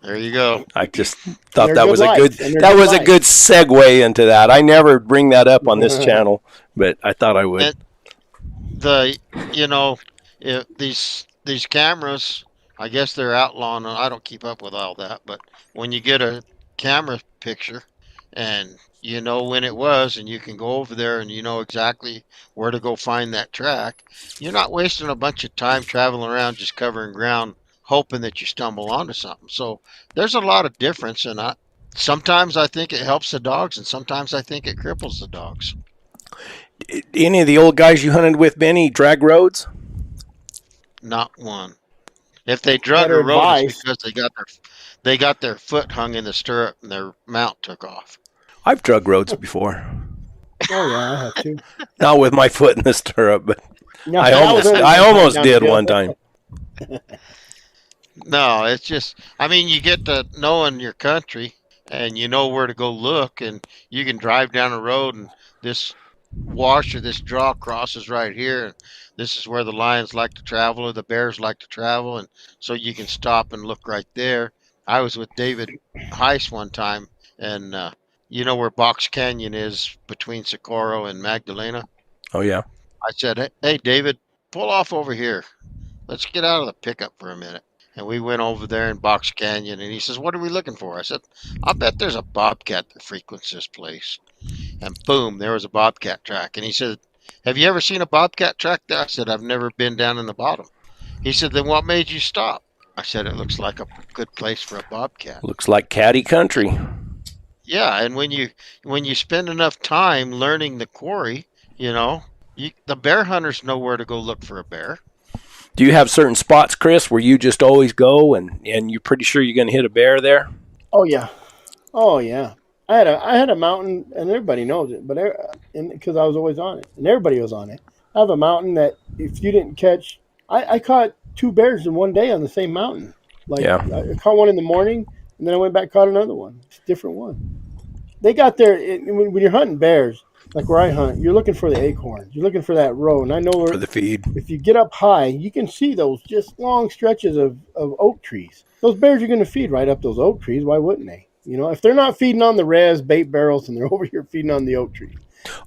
there you go. I just And thought they're that good was a lights. And they're that good was a lights. good segue into that. I never bring that up on this channel, but I thought I would. And the you know these cameras, I guess they're outlawing. I don't keep up with all that, but when you get a camera picture and you know when it was, and you can go over there and you know exactly where to go find that track, you're not wasting a bunch of time traveling around just covering ground hoping that you stumble onto something. So there's a lot of difference, and sometimes I think it helps the dogs, and sometimes I think it cripples the dogs. Any of the old guys you hunted with, Benny, drag roads? Not one. If they drug a Better road, it's advice. because they got their foot hung in the stirrup and their mount took off. I've drug roads before. Oh yeah, I have too. Not with my foot in the stirrup, but No, I that was almost only I one time almost down the did hill. one time. No, it's just, I mean, you get to knowing your country and you know where to go look, and you can drive down a road and this wash or this draw crosses right here. And this is where the lions like to travel or the bears like to travel. And so you can stop and look right there. I was with David Heiss one time, and you know where Box Canyon is between Socorro and Magdalena? Oh yeah. I said, "Hey, David, pull off over here. Let's get out of the pickup for a minute." And we went over there in Box Canyon, and he says, "What are we looking for?" I said, "I bet there's a bobcat that frequents this place." And boom, there was a bobcat track. And he said, "Have you ever seen a bobcat track there?" I said, "I've never been down in the bottom." He said, "Then what made you stop?" I said, "It looks like a good place for a bobcat." Looks like catty country. Yeah, and when you spend enough time learning the quarry, the bear hunters know where to go look for a bear. Do you have certain spots, Chris, where you just always go and you're pretty sure you're going to hit a bear there? Oh yeah, oh yeah. I had a mountain, and everybody knows it, but because I was always on it, and everybody was on it. I have a mountain that if you didn't catch, I caught two bears in one day on the same mountain. Like Yeah. I caught one in the morning, and then I went back and caught another one. It's a different one. They got there when you're hunting bears, like where I hunt. You're looking for the acorns. You're looking for that row, and I know For the feed. if you get up high, you can see those just long stretches of oak trees. Those bears are going to feed right up those oak trees. Why wouldn't they? You know, if they're not feeding on the res bait barrels and they're over here feeding on the oak trees.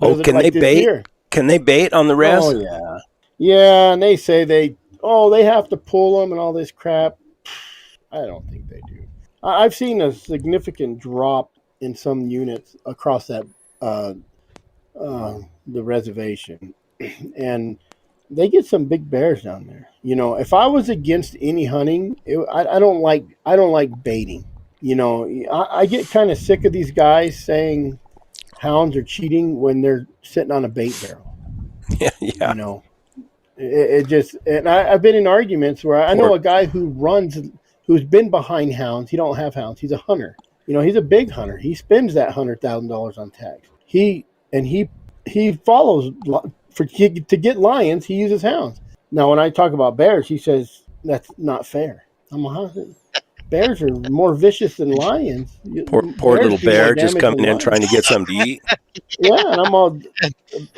Oh, can like they this bait? year. Can they bait on the res? Oh yeah, yeah. And they say they have to pull them and all this crap. I don't think they do. I've seen a significant drop in some units across that the reservation, and they get some big bears down there. You know, if I was against any hunting, I don't like baiting. You know, I get kind of sick of these guys saying hounds are cheating when they're sitting on a bait barrel. Yeah, yeah. You know, it just, and I've been in arguments where I know a guy who's been behind hounds. He don't have hounds. He's a hunter. You know, he's a big hunter. He spends that $100,000 on tags. He follows to get lions. He uses hounds. Now, when I talk about bears, he says that's not fair. I'm a hunter. Bears are more vicious than lions. Poor little do more bear just damage coming than in lions. trying to get something to eat. Yeah, and I'm all,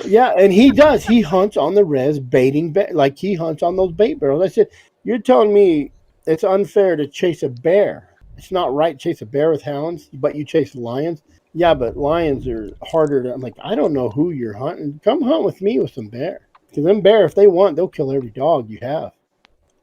yeah, and he does. He hunts on the res baiting, like he hunts on those bait barrels. I said, you're telling me it's unfair to chase a bear. It's not right to chase a bear with hounds, but you chase lions. Yeah, but lions are harder to. I'm like, I don't know who you're hunting. Come hunt with me with some bear. Because them bear, if they want, they'll kill every dog you have.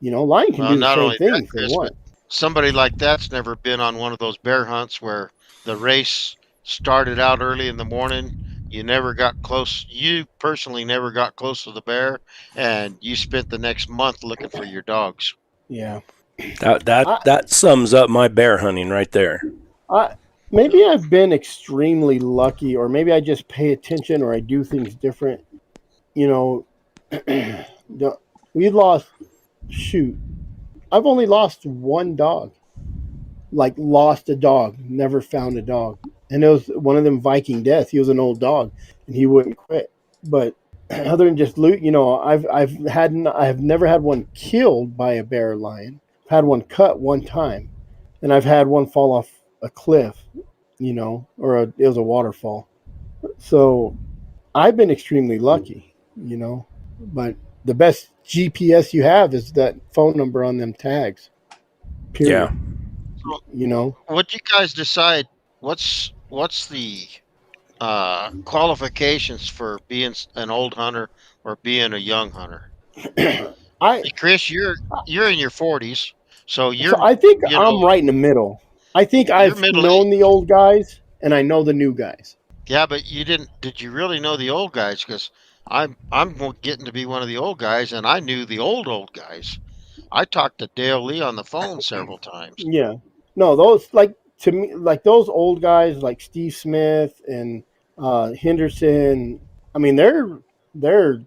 Lion can Well, do the not same only thing that, if they Chris, but want. somebody like that's never been on one of those bear hunts where the race started out early in the morning. You never got close. You personally never got close to the bear, and you spent the next month looking for your dogs. Yeah. I, That sums up my bear hunting right there. I maybe I've been extremely lucky, or maybe I just pay attention, or I do things different. You know, we lost. Shoot, I've only lost one dog. Like lost a dog, never found a dog, and it was one of them Viking deaths. He was an old dog, and he wouldn't quit. But other than just loot, I've never had one killed by a bear or lion. I've had one cut one time, and I've had one fall off a cliff, it was a waterfall. So I've been extremely lucky, but the best GPS you have is that phone number on them tags. Yeah. Period. You know, What you guys decide? What's the qualifications for being an old hunter or being a young hunter? I Chris, you're in your 40s, so so I think you I'm know right in the middle. I think you're I've middle known age. the old guys and I know the new guys. Yeah, but you didn't. Did you really know the old guys? Because I'm getting to be one of the old guys, and I knew the old guys. I talked to Dale Lee on the phone several times. Yeah. No, those like to me like those old guys like Steve Smith and Henderson. I mean, they're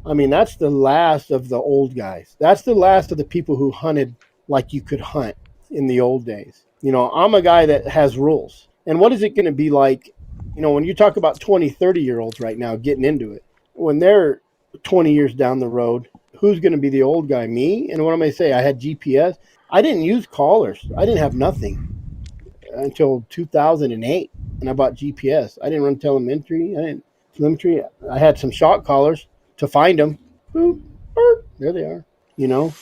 I mean, that's the last of the old guys. That's the last of the people who hunted like you could hunt in the old days. I'm a guy that has rules. And what is it going to be like, when you talk about 20, 30-year-olds right now getting into it, when they're 20 years down the road, who's going to be the old guy? Me? And what am I say? I had GPS. I didn't use callers. I didn't have nothing until 2008, and I bought GPS. I didn't run telemetry. I had some shot collars to find them. Boop, burp, there they are. You know.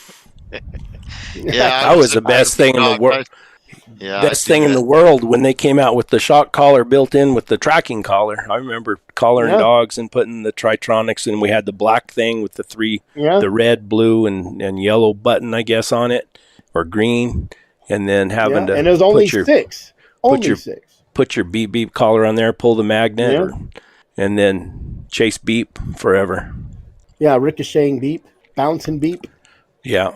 Yeah, I That was was the a best thing in the dog. world. Yeah, I Best do thing in that. the world when they came out with the shock collar built in with the tracking collar. I remember collaring Yeah. dogs and putting the Tritronics, and we had the black thing with Yeah. the red, blue, and yellow button, I guess, on it, or green, and then having Yeah. to And it was only put your six. put Only your six. put your beep beep collar on there, pull the magnet, Yeah. and then chase beep forever. Yeah. Ricocheting beep, bouncing beep. Yeah,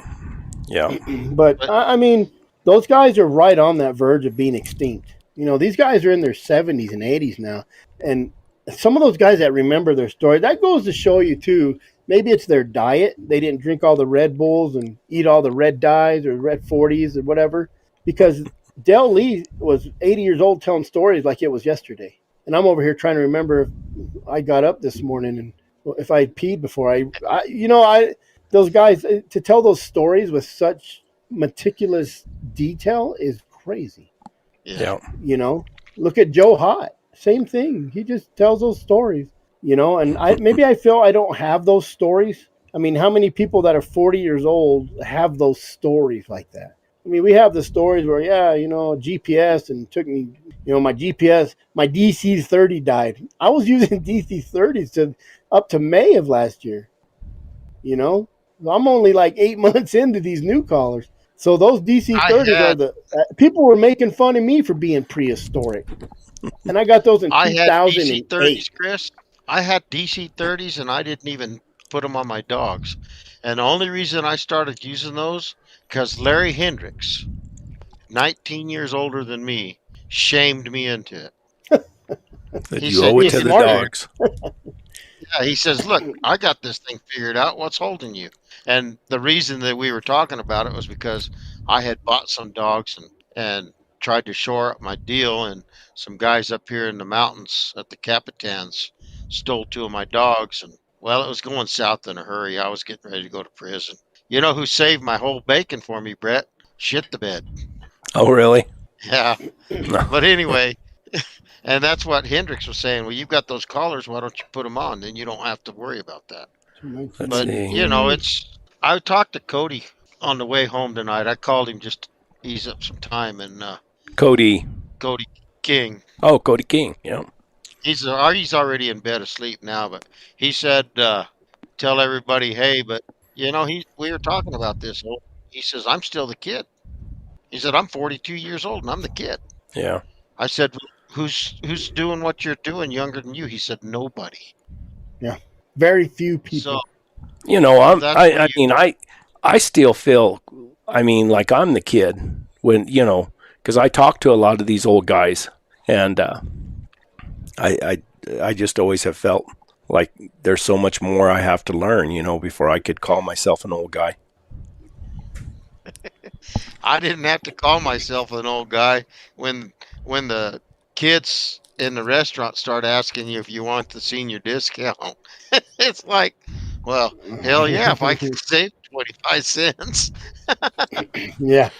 yeah, But But I mean, those guys are right on that verge of being extinct. These guys are in their 70s and 80s now, and some of those guys that remember their story, that goes to show you too. Maybe it's their diet. They didn't drink all the Red Bulls and eat all the red dyes or red 40s or whatever. Because Del Lee was 80 years old telling stories like it was yesterday, and I'm over here trying to remember if I got up this morning and if I had peed before I those guys to tell those stories with such meticulous detail is crazy. yeah, yeah. Look at Joe Hott, same thing. He just tells those stories. And I feel I don't have those stories. I mean, how many people that are 40 years old have those stories like that? I mean, we have the stories where, GPS and took me, my GPS, my DC-30 died. I was using DC-30s up to May of last year. I'm only like 8 months into these new collars. So those I DC-30s are had the people were making fun of me for being prehistoric, and I got those in I had DC 30s, 2008. Chris. I had DC 30s, and I didn't even put them on my dogs. And the only reason I started using those because Larry Hendricks, 19 years older than me, shamed me into it. That He you said, owe it Being "You to can the smart. do it." dogs. Yeah, he says, "Look, I got this thing figured out. What's holding you?" And the reason that we were talking about it was because I had bought some dogs and tried to shore up my deal, and some guys up here in the mountains at the Capitans stole two of my dogs, and well, it was going south in a hurry. I was getting ready to go to prison. You know who saved my whole bacon for me, Brett? Shit the bed. Oh, really? Yeah. But anyway, and that's what Hendricks was saying. Well, you've got those collars. Why don't you put them on? Then you don't have to worry about that. Let's But, see. I talked to Cody on the way home tonight. I called him just to ease up some time. And Cody. Cody King, Oh, Cody King. Yeah. he's already in bed asleep now. But he said, tell everybody, hey, but, we were talking about this. He says, I'm still the kid. He said, I'm 42 years old and I'm the kid. Yeah. I said, who's doing what you're doing younger than you? He said, nobody. Yeah. Very few So, people. that's when I mean, I still feel, I mean, like I'm the kid when, because I talk to a lot of these old guys, and I just always have felt like there's so much more I have to learn, before I could call myself an old guy. I didn't have to call myself an old guy when the kids in the restaurant start asking you if you want the senior discount. It's like, well, hell yeah, if I can save 25 cents. Yeah.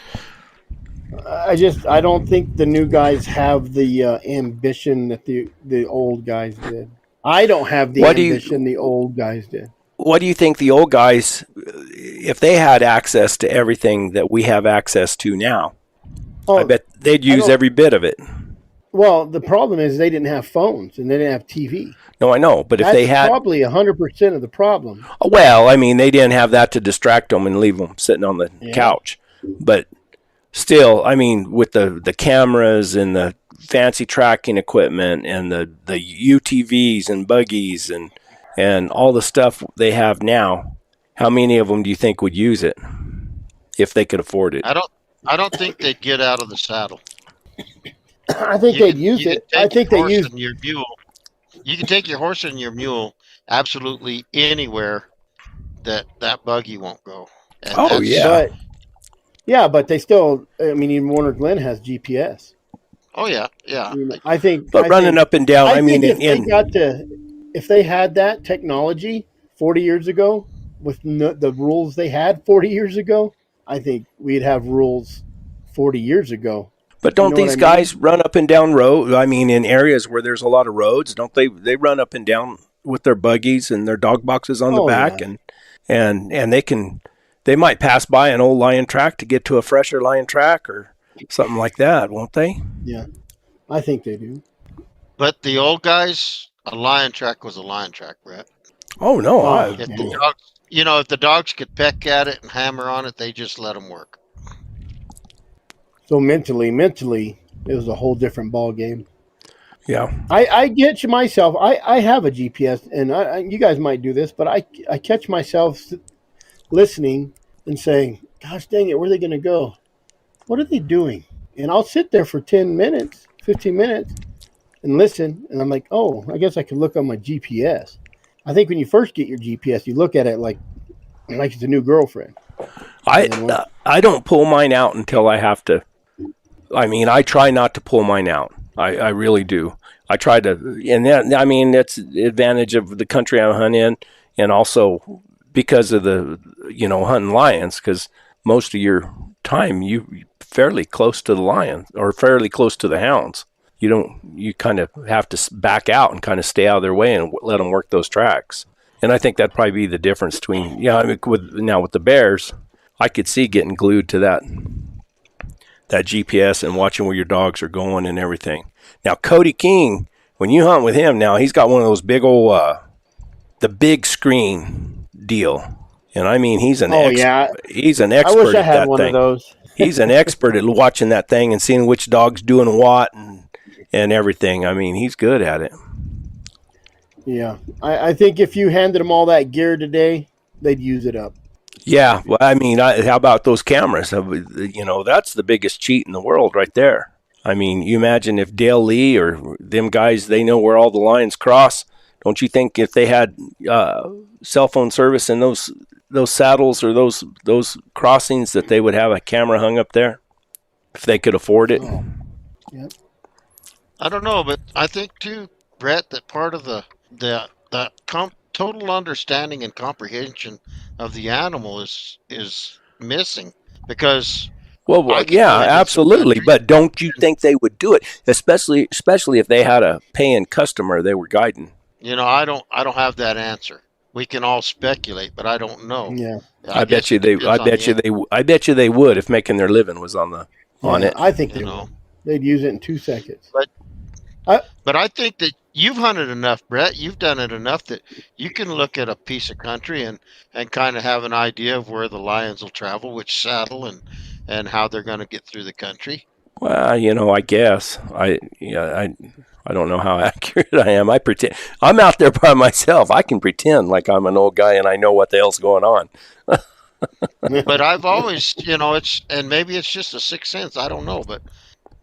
I don't think the new guys have the ambition that the old guys did. I don't have the ambition the old guys did. What do you think the old guys, if they had access to everything that we have access to now, I bet they'd use every bit of it. Well, the problem is they didn't have phones and they didn't have TV. No, I know, but if they had, probably 100% of the problem. Well, I mean, they didn't have that to distract them and leave them sitting on the couch. But still, I mean, with the cameras and the fancy tracking equipment and the UTVs and buggies and all the stuff they have now, how many of them do you think would use it if they could afford it? I don't think they'd get out of the saddle. I think they'd use it. I think they use your mule. You can take your horse and your mule absolutely anywhere that buggy won't go. And but they still. I mean, even Warner Glen has GPS. Oh yeah. I think. But running up and down. I mean, if they had that technology 40 years ago with the rules they had 40 years ago, I think we'd have rules 40 years ago. But don't these guys run up and down roads? I mean, in areas where there's a lot of roads, don't they? They run up and down with their buggies and their dog boxes on the back, and they might pass by an old lion track to get to a fresher lion track or something like that, won't they? Yeah, I think they do. But the old guys, a lion track was a lion track, Brett. Oh no! If the dogs could peck at it and hammer on it, they just let them work. So mentally, it was a whole different ball game. Yeah, I get you myself. I have a GPS, and you guys might do this, but I catch myself listening and saying, "Gosh dang it, where are they going to go? What are they doing?" And I'll sit there for 10 minutes, 15 minutes, and listen, and I'm like, "Oh, I guess I could look on my GPS." I think when you first get your GPS, you look at it like it's a new girlfriend. I don't pull mine out until I have to. I mean, I try not to pull mine out. I really do. I try to, and that, I mean, that's the advantage of the country I hunt in, and also because of the, hunting lions, because most of your time you fairly close to the lion or fairly close to the hounds. You kind of have to back out and kind of stay out of their way and let them work those tracks. And I think that'd probably be the difference between, with the bears, I could see getting glued to that GPS and watching where your dogs are going and everything. Now, Cody King, when you hunt with him now, he's got one of those big old, the big screen deal. And I mean, he's an he's an expert I wish I had at that one thing. Of those. He's an expert at watching that thing and seeing which dog's doing what and everything. I mean, he's good at it. Yeah. I think if you handed them all that gear today, they'd use it up. Yeah, well, I mean, how about those cameras? That's the biggest cheat in the world right there. I mean, you imagine if Dale Lee or them guys, they know where all the lines cross. Don't you think if they had cell phone service in those saddles or those crossings that they would have a camera hung up there if they could afford it? Oh. Yep. I don't know, but I think too, Brett, that part of the total understanding and comprehension of the animal is missing, because Well, I could yeah, go into some absolutely. country. But don't you think they would do it, especially if they had a paying customer they were guiding? I don't have that answer. We can all speculate, but I don't know. Yeah. I guess it I depends on bet you the, they, I bet you they would if making their living was on Yeah, it. I think you they know. would. They'd use it in 2 seconds. But I, but I think that you've hunted enough, Brett. You've done it enough that you can look at a piece of country and kind of have an idea of where the lions will travel, which saddle, and how they're going to get through the country. Well, I guess I don't know how accurate I am. I pretend I'm out there by myself. I can pretend like I'm an old guy and I know what the hell's going on. But I've always, and maybe it's just a sixth sense. I don't know, but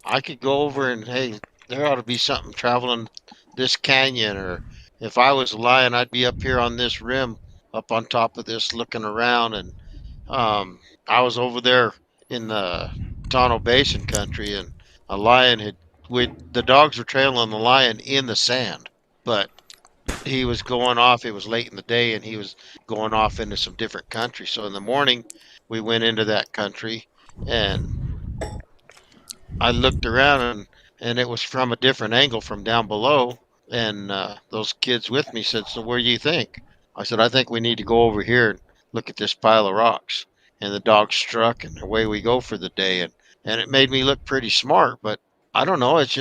I could go over and hey, there ought to be something traveling this canyon, or if I was a lion, I'd be up here on this rim, up on top of this, looking around. And I was over there in the Tono Basin country, and a lion the dogs were trailing the lion in the sand, but he was going off. It was late in the day, and he was going off into some different country. So in the morning, we went into that country, and I looked around, and it was from a different angle from down below. And those kids with me said, "So where do you think?" I said, "I think we need to go over here and look at this pile of rocks." And the dog struck, and away we go for the day. And it made me look pretty smart, but I don't know. It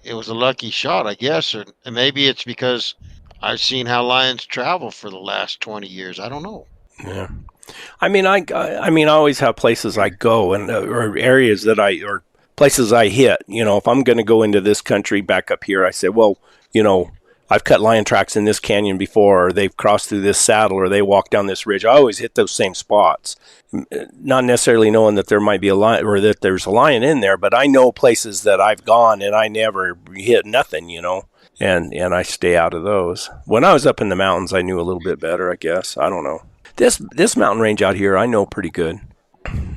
was a lucky shot, I guess, or and maybe it's because I've seen how lions travel for the last 20 years. I don't know. Yeah. I always have places I go and or areas or places I hit. If I'm going to go into this country back up here, I say, well, I've cut lion tracks in this canyon before, or they've crossed through this saddle, or they walk down this ridge. I always hit those same spots, not necessarily knowing that there might be a lion or that there's a lion in there, but I know places that I've gone and I never hit nothing, and I stay out of those. When I was up in the mountains, I knew a little bit better, I guess. I don't know. This mountain range out here, I know pretty good,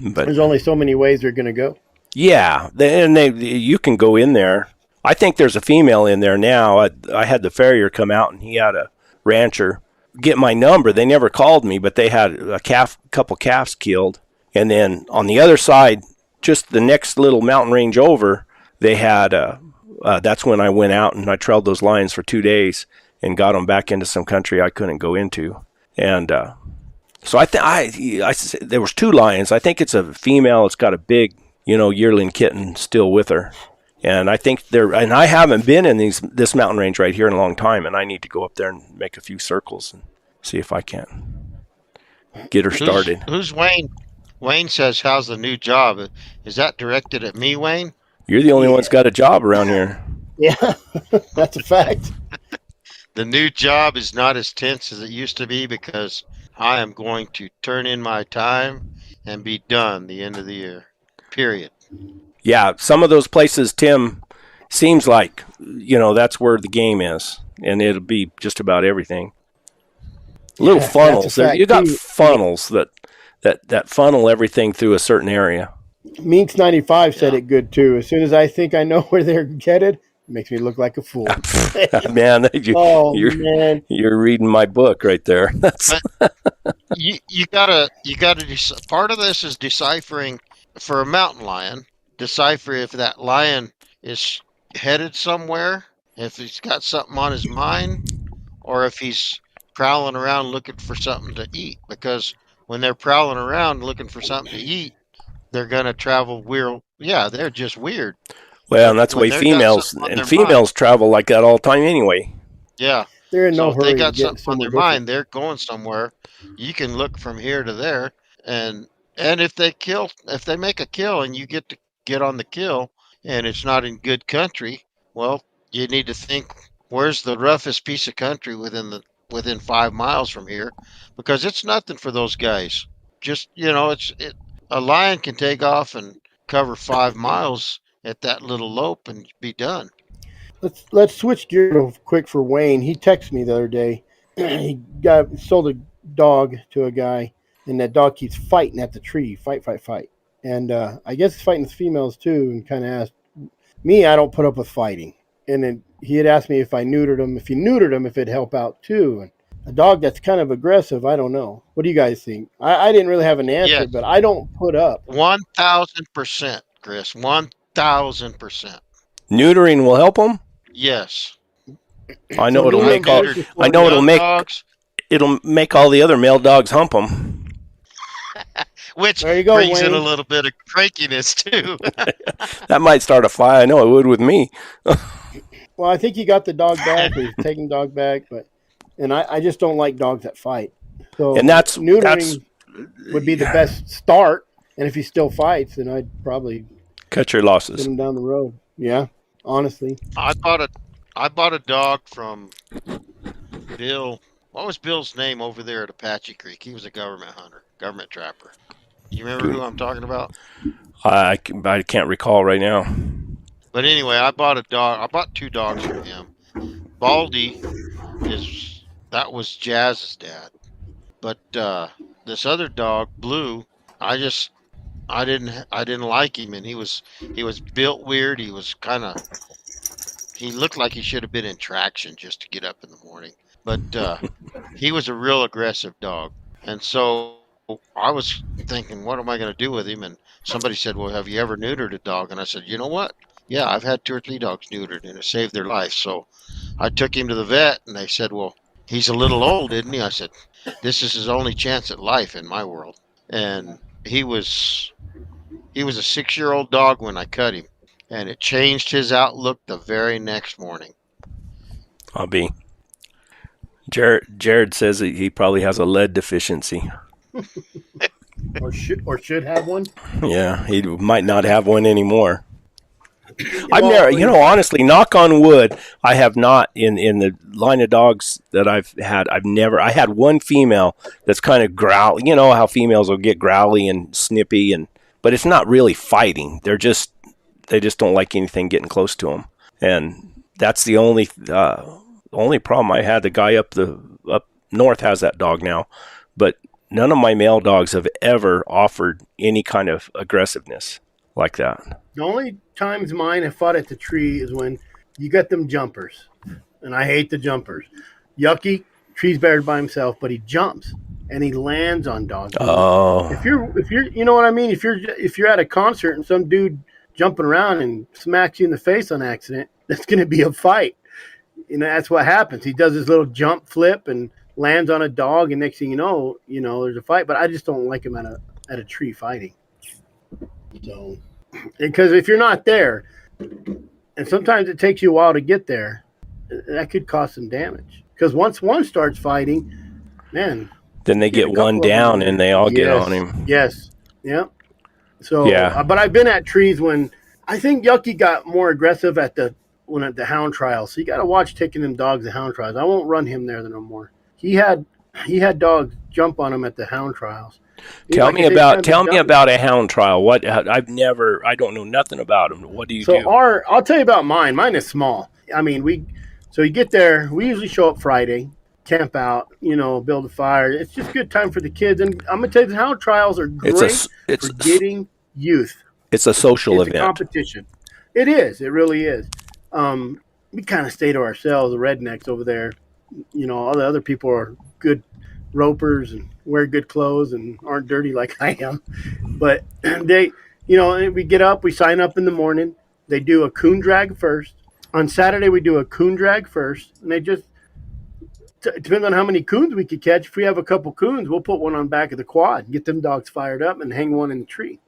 but there's only so many ways they're going to go. yeah, you can go in there. I think there's a female in there now. I had the farrier come out, and he had a rancher get my number. They never called me, but they had a couple calves killed, and then on the other side, just the next little mountain range over, they had. That's when I went out and I trailed those lions for 2 days and got them back into some country I couldn't go into, and. So there was 2 lions. I think it's a female. It's got a big, yearling kitten still with her. And I think and I haven't been in this mountain range right here in a long time. And I need to go up there and make a few circles and see if I can get her started. Who's Wayne? Wayne says, "How's the new job?" Is that directed at me, Wayne? You're the only one that's got a job around here. Yeah, that's a fact. The new job is not as tense as it used to be because I am going to turn in my time and be done the end of the year. Period. Yeah, some of those places, Tim, seems like, that's where the game is. And it'll be just about everything. Little funnels. You got funnels that funnel everything through a certain area. Meeks 95 said it good, too. As soon as I think I know where they're headed, it makes me look like a fool. Man, man, you're reading my book right there. You gotta part of this is deciphering for a mountain lion. Decipher if that lion is headed somewhere, if he's got something on his mind, or if he's prowling around looking for something to eat. Because when they're prowling around looking for something to eat, they're gonna travel weird. Yeah, they're just weird. Well, and that's the way females travel like that all the time anyway. Yeah. They're in no if hurry they got to get something on their somewhere mind, they're going somewhere. You can look from here to there, and if they make a kill and you get on the kill and it's not in good country, well, you need to think, where's the roughest piece of country within 5 miles from here, because it's nothing for those guys. Just a lion can take off and cover 5 miles at that little lope and be done. Let's switch gears real quick for Wayne. He texted me the other day. He sold a dog to a guy, and that dog keeps fighting at the tree, fight. And I guess he's fighting with females too, and kind of asked me, I don't put up with fighting. And then he had asked me if I neutered him, if it'd help out too. And a dog that's kind of aggressive, I don't know. What do you guys think? I didn't really have an answer, Yes, but I don't put up. 1,000%, Chris. 1,000%. Neutering will help them. Yes. I So know it'll I've make all. neutered versus I know four-year-old. young dogs, it'll make all the other male dogs hump them. which There you go, brings in a Wayne. little bit of crankiness too. That might start a fight. I know it would with me. Well, I think he got the dog back, or he's taking dog back, and I just don't like dogs that fight. So And that's neutering would be the best start. And if he still fights, then I'd probably cut your send losses. him down the road. Yeah, honestly. I bought a dog from Bill. What was Bill's name over there at Apache Creek? He was a government hunter, government trapper. You remember who I'm talking about? I can't recall right now. But anyway, I bought a dog. I bought 2 dogs from him. Baldy that was Jazz's dad. But this other dog, Blue, I didn't like him, and he was built weird. He looked like he should have been in traction just to get up in the morning. But he was a real aggressive dog, and so I was thinking, what am I going to do with him? And somebody said, well, have you ever neutered a dog? And I said, you know what? Yeah, I've had 2 or 3 dogs neutered, and it saved their life. So I took him to the vet, and they said, well, he's a little old, isn't he? I said, this is his only chance at life in my world. And he was a 6-year-old dog when I cut him, and it changed his outlook the very next morning. I'll be. Jared says that he probably has a lead deficiency. Or should have one. Yeah, he might not have one anymore. I've Well, never, honestly, knock on wood, I have not in the line of dogs that I've had. I had one female that's kind of growl. You know how females will get growly and snippy, but it's not really fighting. They just don't like anything getting close to them, and that's the only problem I had. The guy up north has that dog now, but none of my male dogs have ever offered any kind of aggressiveness like that. The only times mine have fought at the tree is when you get them jumpers, and I hate the jumpers. Yucky, tree's buried by himself, but he jumps and he lands on dogs. Oh, If you're, you know what I mean. If you're at a concert and some dude jumping around and smacks you in the face on accident, that's going to be a fight. That's what happens. He does his little jump flip and lands on a dog, and next thing you know, there's a fight. But I just don't like him at a tree fighting. So, because if you're not there, and sometimes it takes you a while to get there, that could cause some damage. Because once one starts fighting, man, then they get one down and they all get on him. Yes, yeah. So, yeah. But I've been at trees when I think Yucky got more aggressive at the hound trials. So you got to watch taking them dogs to hound trials. I won't run him there no more. He had dogs jump on him at the hound trials. Tell me about a hound trial. I don't know nothing about them. What do you do? I'll tell you about mine. Mine is small. I mean, so you get there. We usually show up Friday, camp out, build a fire. It's just good time for the kids. And I'm gonna tell you, the hound trials are great for getting youth. It's a social event. It's a competition. It is. It really is. We kind of stay to ourselves, the rednecks over there. All the other people are good ropers and wear good clothes and aren't dirty like I am. But they, we get up, we sign up in the morning. They do a coon drag first. On Saturday, we do a coon drag first. And they just, depends on how many coons we could catch. If we have a couple coons, we'll put one on the back of the quad, get them dogs fired up, and hang one in the tree.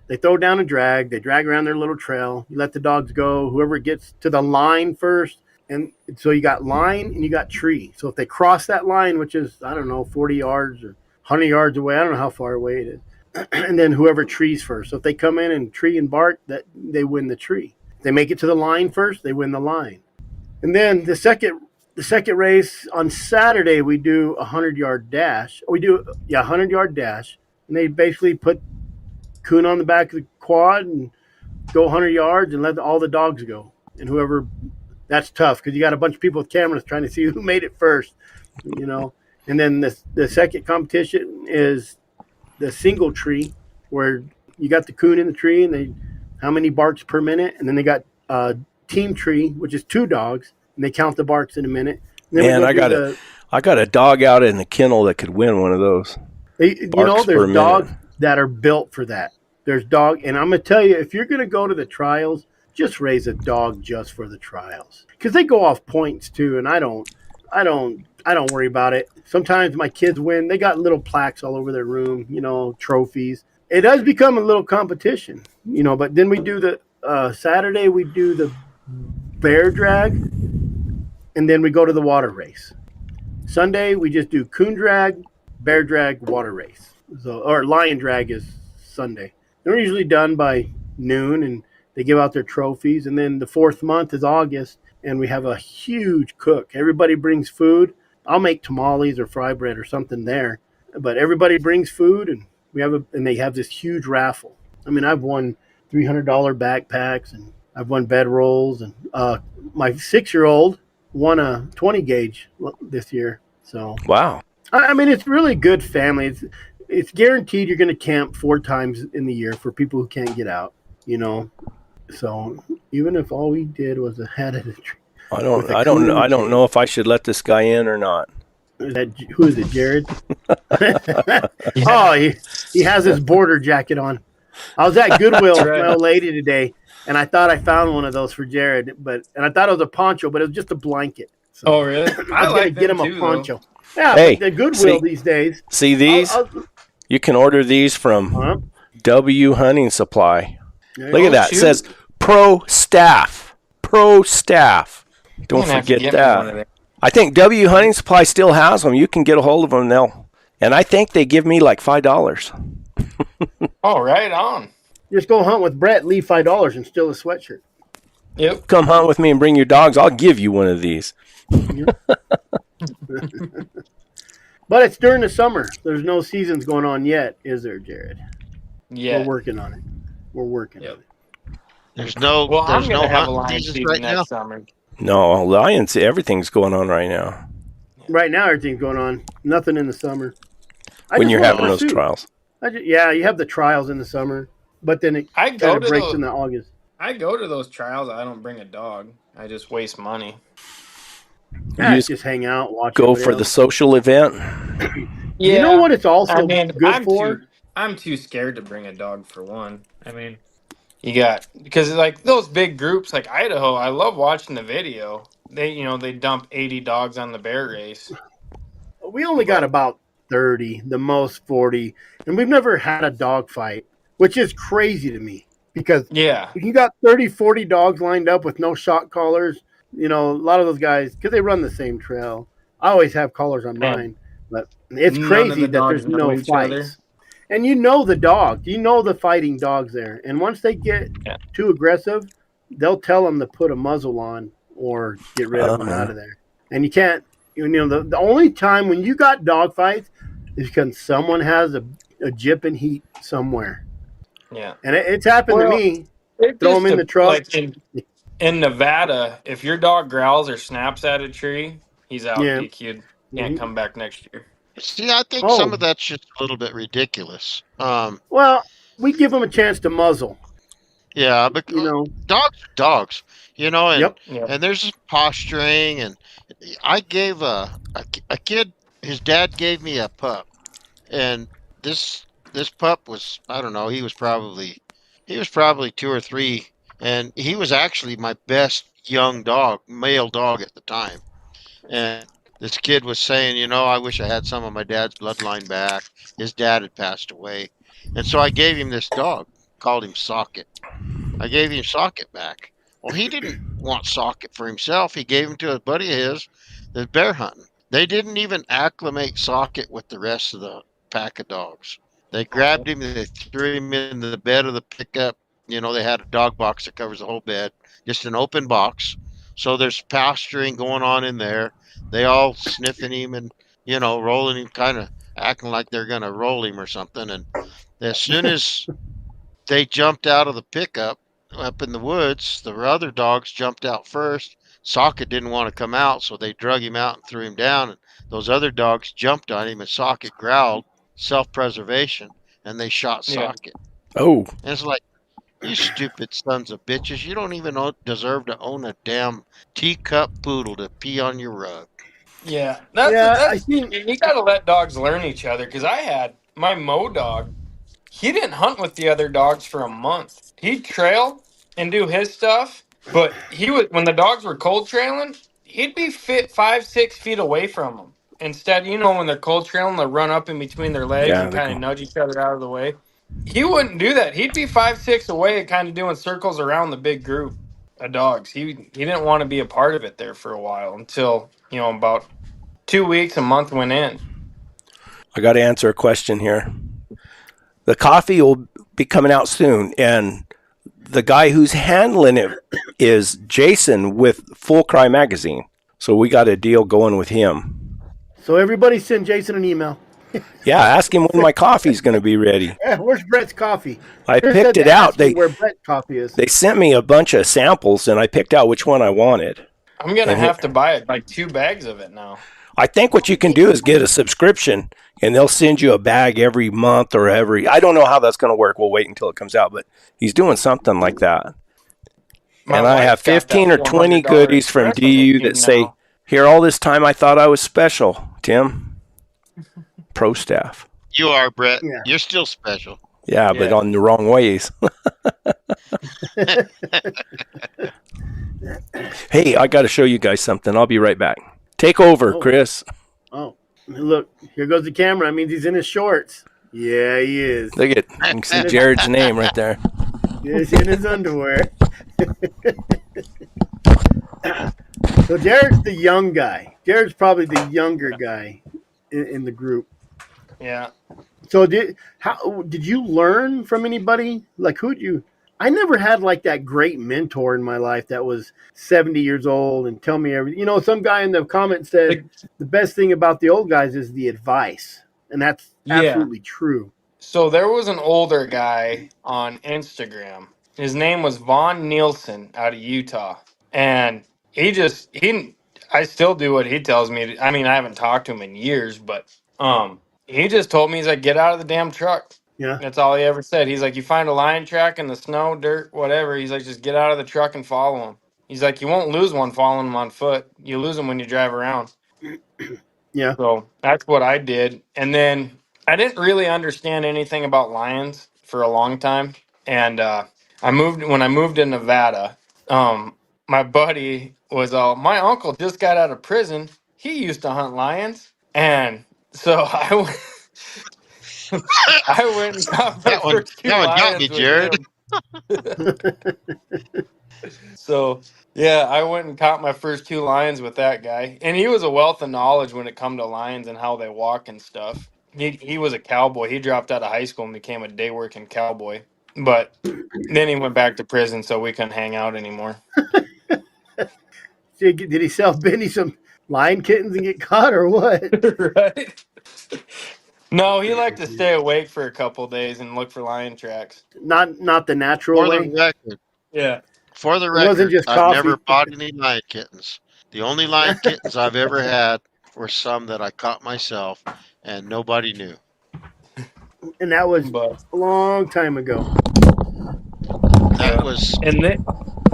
They throw down a drag. They drag around their little trail. You let the dogs go. Whoever gets to the line first. And so you got line and you got tree. So if they cross that line, which is, 40 yards or 100 yards away, I don't know how far away it is. And then whoever trees first. So if they come in and tree and bark, that they win the tree. If they make it to the line first, they win the line. And then the second race on Saturday, we do a 100-yard dash. We do a 100-yard dash. And they basically put coon on the back of the quad and go 100 yards and let all the dogs go. And whoever... That's tough because you got a bunch of people with cameras trying to see who made it first, And then the second competition is the single tree, where you got the coon in the tree and how many barks per minute, and then they got team tree, which is 2 dogs, and they count the barks in a minute. Man, I I got a dog out in the kennel that could win one of those. You know, there's dogs that are built for that. There's and I'm gonna tell you, if you're gonna go to the trials, just raise a dog just for the trials, because they go off points too, and I don't worry about it. Sometimes my kids win; they got little plaques all over their room, trophies. It does become a little competition, But then we do the Saturday, we do the bear drag, and then we go to the water race. Sunday, we just do coon drag, bear drag, water race. Or lion drag is Sunday. They're usually done by noon, and they give out their trophies. And then the 4th month is August, and we have a huge cook. Everybody brings food. I'll make tamales or fry bread or something there, but everybody brings food, and they have this huge raffle. I mean, I've won $300 backpacks, and I've won bedrolls, and my 6-year-old won a 20 gauge this year. So wow. I mean, it's really good family. It's guaranteed you're going to camp 4 times in the year for people who can't get out, So even if all we did was a head of the tree. I don't know if I should let this guy in or not. Who is it, Jared? Oh, he has his border jacket on. I was at Goodwill with my old lady today, and I thought I found one of those for Jared, and I thought it was a poncho, but it was just a blanket. So oh, really? I was going to get him a poncho. Though. Yeah, hey, the Goodwill these days. See these? You can order these from W Hunting Supply. Look at that. Shoot. It says Pro Staff. Pro Staff. Don't forget that. I think W Hunting Supply still has them. You can get a hold of them now. And I think they give me like $5. Oh, right on. Just go hunt with Brett, leave $5 and steal a sweatshirt. Yep. Come hunt with me and bring your dogs. I'll give you one of these. But it's during the summer. There's no seasons going on yet, is there, Jared? Yeah. We're working on it. We're working on it. There's no lion season right next now. summer. No, lions, everything's going on right now. Right now, everything's going on. Nothing in the summer. When you're having those trials. Yeah, you have the trials in the summer, but then it kind of breaks in the August. I go to those trials. I don't bring a dog. I just waste money. Yeah, just hang out, watch. Go for the social event. Yeah. You know what it's also good for? I'm too scared to bring a dog for one. I mean, because like those big groups like Idaho, I love watching the video. They dump 80 dogs on the bear race. We only got about 30, the most 40, and we've never had a dog fight, which is crazy to me because you got 30, 40 dogs lined up with no shot collars. A lot of those guys, because they run the same trail. I always have collars on mine, but it's crazy that there's no fights. And the dog. The fighting dogs there. And once they get too aggressive, they'll tell them to put a muzzle on or get rid of them out of there. And you can't, the only time when you got dog fights is because someone has a jip and heat somewhere. Yeah. And it's happened to me. Throw them in the truck. Like in Nevada, if your dog growls or snaps at a tree, he's out. DQ'd. Can't come back next year. See, I think some of that's just a little bit ridiculous. Well, we give them a chance to muzzle. Yeah, but dogs are dogs, and there's posturing, and I gave a kid, his dad gave me a pup, and this pup was, I don't know, he was probably 2 or 3, and he was actually my best young dog, male dog at the time, and this kid was saying, I wish I had some of my dad's bloodline back. His dad had passed away. And so I gave him this dog, called him Socket. I gave him Socket back. Well, he didn't want Socket for himself. He gave him to a buddy of his that's bear hunting. They didn't even acclimate Socket with the rest of the pack of dogs. They grabbed him, they threw him in the bed of the pickup. They had a dog box that covers the whole bed, just an open box. So there's posturing going on in there. They all sniffing him and, rolling him, kind of acting like they're going to roll him or something. And as soon as they jumped out of the pickup up in the woods, the other dogs jumped out first. Socket didn't want to come out, so they drug him out and threw him down. And those other dogs jumped on him, and Socket growled, self-preservation, and they shot Socket. Oh. And it's like, you stupid sons of bitches. You don't even deserve to own a damn teacup poodle to pee on your rug. Yeah, I that's think you got to let dogs learn each other. Because I had my Mo dog. He didn't hunt with the other dogs for a month. He'd trail and do his stuff, but he would when the dogs were cold trailing, he'd be fit 5, 6 feet away from them. Instead, when they're cold trailing, they run up in between their legs Yeah, and they kind of go. nudge each other out of the way. He wouldn't do that. He'd be 5, 6 away, kind of doing circles around the big group of dogs. He didn't want to be a part of it there for a while until about 2 weeks, a month went in. I got to answer a question here. The coffee will be coming out soon, and the guy who's handling it is Jason with Full Cry Magazine. So we got a deal going with him. so. Everybody send Jason an email. Yeah, ask him when my coffee's going to be ready. Where's Brett's coffee? I Chris picked said it to out. ask you where Brett's coffee is. They sent me a bunch of samples, and I picked out which one I wanted. I'm gonna And have to buy it, like 2 bags of it now. I think what you can do is get a subscription, and they'll send you a bag every month or I don't know how that's going to work. We'll wait until it comes out, but he's doing something like that. My And I have wife's got 15 or that 20 $400 goodies from espresso DU machine that say, now. here, all this time I thought I was special, Tim. Pro staff. You are, Brett. Yeah. You're still special. Yeah, but Yeah. on the wrong ways. Hey, I got to show you guys something. I'll be right back. Take over, Oh. Chris. Oh, look, here goes the camera. That means he's in his shorts. Yeah, he is. Look at, you can see Jared's name right there. He's in his underwear. So Jared's the young guy. Jared's probably the younger guy in the group. Yeah. So did you learn from anybody? Like who'd you? I never had like that great mentor in my life that was 70 years old and tell me everything. Some guy in the comment said the best thing about the old guys is the advice, and that's absolutely true. So there was an older guy on Instagram. His name was Vaughn Nielsen out of Utah. And I still do what he tells me to. I mean, I haven't talked to him in years, but he just told me, he's like, get out of the damn truck. Yeah. That's all he ever said. He's like, you find a lion track in the snow, dirt, whatever. He's like, just get out of the truck and follow him. He's like, you won't lose one following him on foot. You lose them when you drive around. Yeah. So that's what I did. And then I didn't really understand anything about lions for a long time. And when I moved to Nevada, my buddy was my uncle just got out of prison. He used to hunt lions. And so I went and got my first 2 that one got me, lions with Jared. him. So yeah, I went and caught my first 2 lions with that guy, and he was a wealth of knowledge when it come to lions and how they walk and stuff. He was a cowboy. He dropped out of high school and became a day working cowboy, but then he went back to prison, so we couldn't hang out anymore. Did he sell Benny some lion kittens and get caught or what? Right? No, he liked to stay awake for a couple days and look for lion tracks. Not the natural For the way. record, Yeah. for the It wasn't record, just I've coffee. never bought any lion kittens. The only lion kittens I've ever had were some that I caught myself, and nobody knew. And that was But a long time ago. That was and then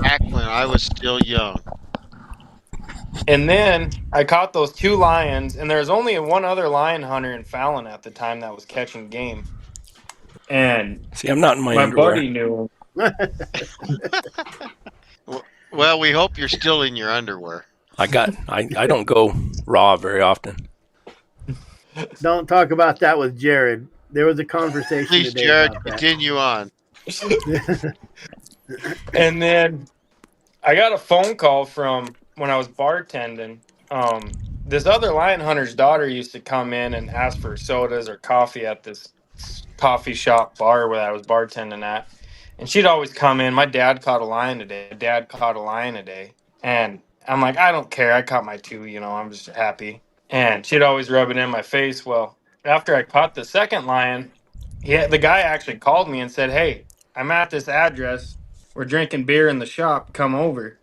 back when I was still young. And then I caught those 2 lions, and there was only one other lion hunter in Fallon at the time that was catching game. And See, I'm not in my my underwear. buddy knew him. Well, we hope you're still in your underwear. I don't go raw very often. Don't talk about that with Jared. There was a conversation Please, today Jared, about that. continue on. And then I got a phone call from when I was bartending. This other lion hunter's daughter used to come in and ask for sodas or coffee at this coffee shop bar where I was bartending at. And she'd always come in. My dad caught a lion today. My dad caught a lion today. And I'm like, I don't care. I caught my 2, I'm just happy. And she'd always rub it in my face. Well, after I caught the second lion, the guy actually called me and said, hey, I'm at this address. We're drinking beer in the shop. Come over.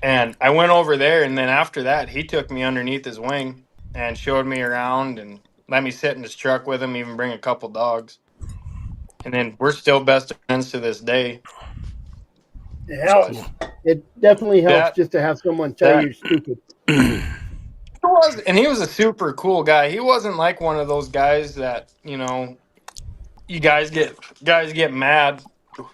And I went over there, and then after that, he took me underneath his wing and showed me around and let me sit in his truck with him, even bring a couple dogs. And then we're still best friends to this day. It helps. It definitely helps That- just to have someone tell you you're stupid. he was a super cool guy. He wasn't like one of those guys that, you guys get mad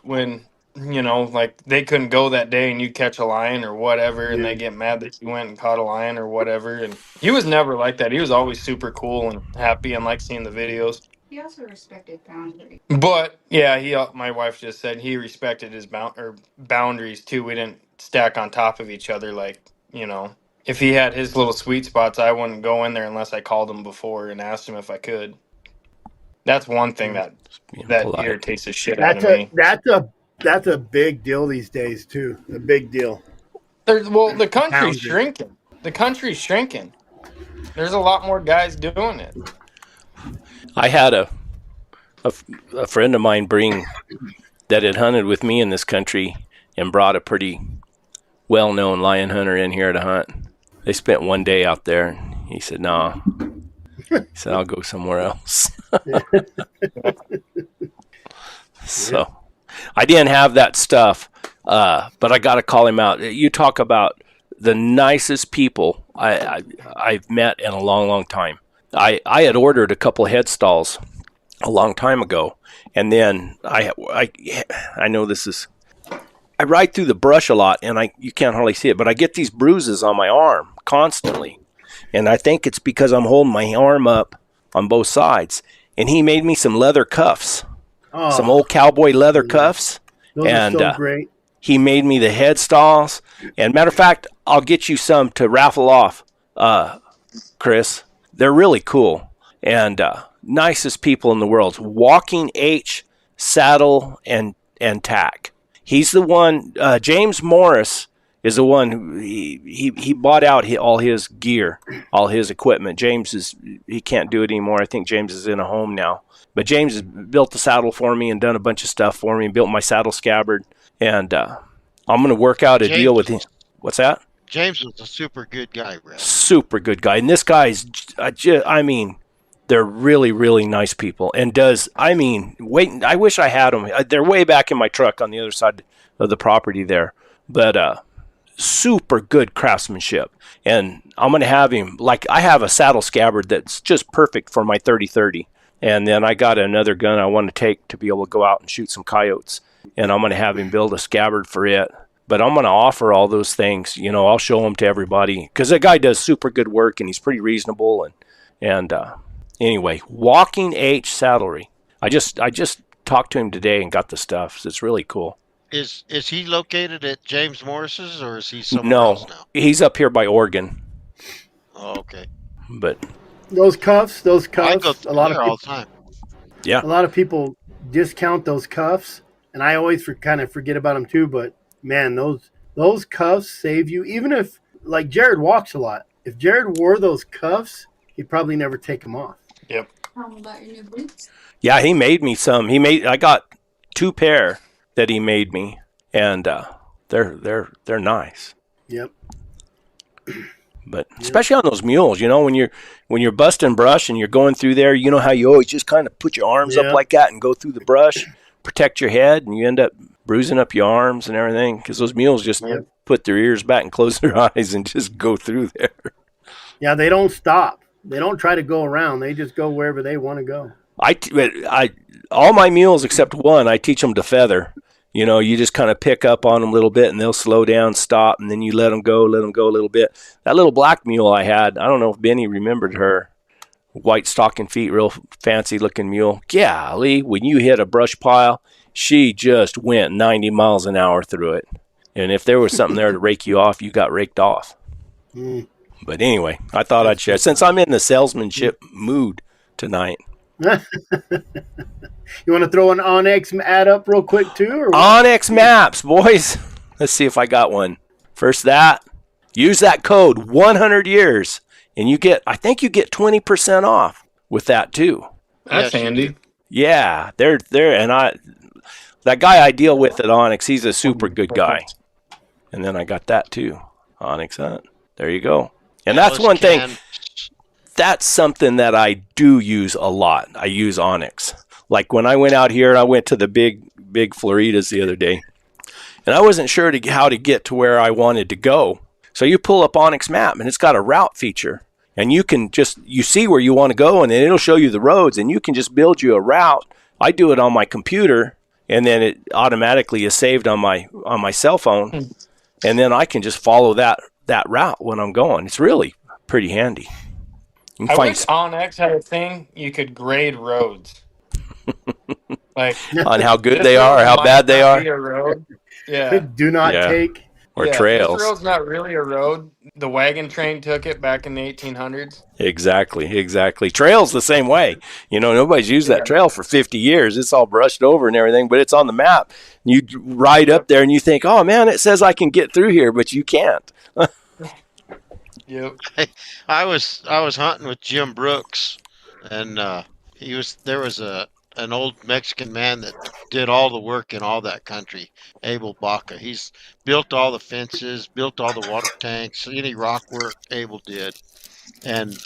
when, like they couldn't go that day and you catch a lion or whatever, and they get mad that you went and caught a lion or whatever. And he was never like that. He was always super cool and happy and liked seeing the videos. He also respected boundaries. But yeah, my wife just said he respected his boundaries too. We didn't stack on top of each other like, if he had his little sweet spots, I wouldn't go in there unless I called him before and asked him if I could. That's one thing that polite. irritates the shit out of me. That's a big deal these days too. A big deal. The country's shrinking. The country's shrinking. There's a lot more guys doing it. I had a friend of mine that had hunted with me in this country and brought a pretty well-known lion hunter in here to hunt. They spent one day out there, and he said, "No." He said, "I'll go somewhere else." So I didn't have that stuff, but I got to call him out. You talk about the nicest people I've met in a long, long time. I had ordered a couple of head stalls a long time ago, and then I know this is, I ride through the brush a lot, and you can't hardly see it, but I get these bruises on my arm constantly, and I think it's because I'm holding my arm up on both sides. And he made me some leather cuffs, some old cowboy leather cuffs, Those and are so great. he made me the head stalls. And matter of fact, I'll get you some to raffle off, Chris. They're really cool and nicest people in the world. Walking H Saddle and Tack. He's the one. James Morris is the one who he bought out all his gear, all his equipment. He can't do it anymore. I think James is in a home now. But James has built the saddle for me and done a bunch of stuff for me and built my saddle scabbard. And I'm going to work out a deal with him. What's that? James was a super good guy, Brad. Super good guy. And this guy's, they're really, really nice people. And I wish I had them. They're way back in my truck on the other side of the property there. But super good craftsmanship. And I'm going to have him, like I have a saddle scabbard that's just perfect for my 30-30. And then I got another gun I want to take to be able to go out and shoot some coyotes. And I'm going to have him build a scabbard for it. But I'm going to offer all those things. I'll show them to everybody because that guy does super good work and he's pretty reasonable. And anyway, Walking H Saddlery. I just talked to him today and got the stuff. So it's really cool. Is he located at James Morris's or is he somewhere else now? No, he's up here by Oregon. Oh, okay. But Those cuffs. I go A lot of there all people, the time. yeah, a lot of people discount those cuffs, and I always kind of forget about them too. But man, those cuffs save you. Even if, like, Jared walks a lot, if Jared wore those cuffs, he'd probably never take them off. Yep. How about your new boots? Yeah, he made me some. I got 2 pair that he made me, and they're nice. Yep. But especially on those mules, when you're busting brush and you're going through there, you know how you always just kind of put your arms up like that and go through the brush, protect your head, and you end up bruising up your arms and everything because those mules just put their ears back and close their eyes and just go through there. Yeah, they don't stop. They don't try to go around. They just go wherever they want to go. All my mules except one, I teach them to feather. You just kind of pick up on them a little bit and they'll slow down, stop, and then you let them go a little bit. That little black mule I had, I don't know if Benny remembered her. White stocking feet, real fancy looking mule. Golly, when you hit a brush pile, she just went 90 miles an hour through it. And if there was something there to rake you off, you got raked off. But anyway, I thought I'd share. Since I'm in the salesmanship mood tonight. You want to throw an Onyx ad up real quick too? Or what? Onyx maps, boys. Let's see if I got one. First use that code 100 years and I think you get 20% off with that too. That's handy. Yeah, they're and that guy I deal with at Onyx, he's a super good guy. And then I got that too. Onyx Hunt. There you go. And that's one thing. That's something that I do use a lot. I use Onyx. Like when I went out here, I went to the big Floridas the other day, and I wasn't sure how to get to where I wanted to go. So you pull up Onyx Map, and it's got a route feature, And you see where you want to go, and then it'll show you the roads, and you can just build you a route. I do it on my computer, and then it automatically is saved on my cell phone, and then I can just follow that route when I'm going. It's really pretty handy. I wish Onyx had a thing you could grade roads. Like on how good this they are, road or how might bad they not are. be a road. Yeah. Do not take. Or Yeah, trails. this road's not really a road. The wagon train took it back in the 1800s. Exactly. Trails the same way. Nobody's used that trail for 50 years. It's all brushed over and everything, but it's on the map. You ride up there and you think, oh man, it says I can get through here, but you can't. Yep. I was hunting with Jim Brooks, and there was an old Mexican man that did all the work in all that country, Abel Baca. He's built all the fences, built all the water tanks, any rock work Abel did. And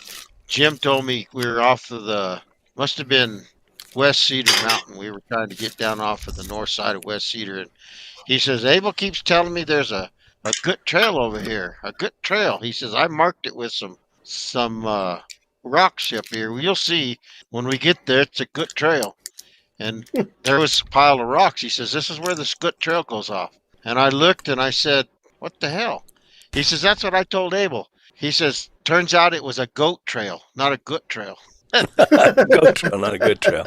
Jim told me we were off of must have been West Cedar Mountain. We were trying to get down off of the north side of West Cedar, and he says, Abel keeps telling me there's a good trail over here, a good trail. He says, I marked it with some rocks up here. You'll see when we get there, it's a good trail. And there was a pile of rocks. He says, this is where the Scoot Trail goes off. And I looked and I said, what the hell? He says, that's what I told Abel. He says, turns out it was a goat trail, not a good trail. Goat trail, not a good trail.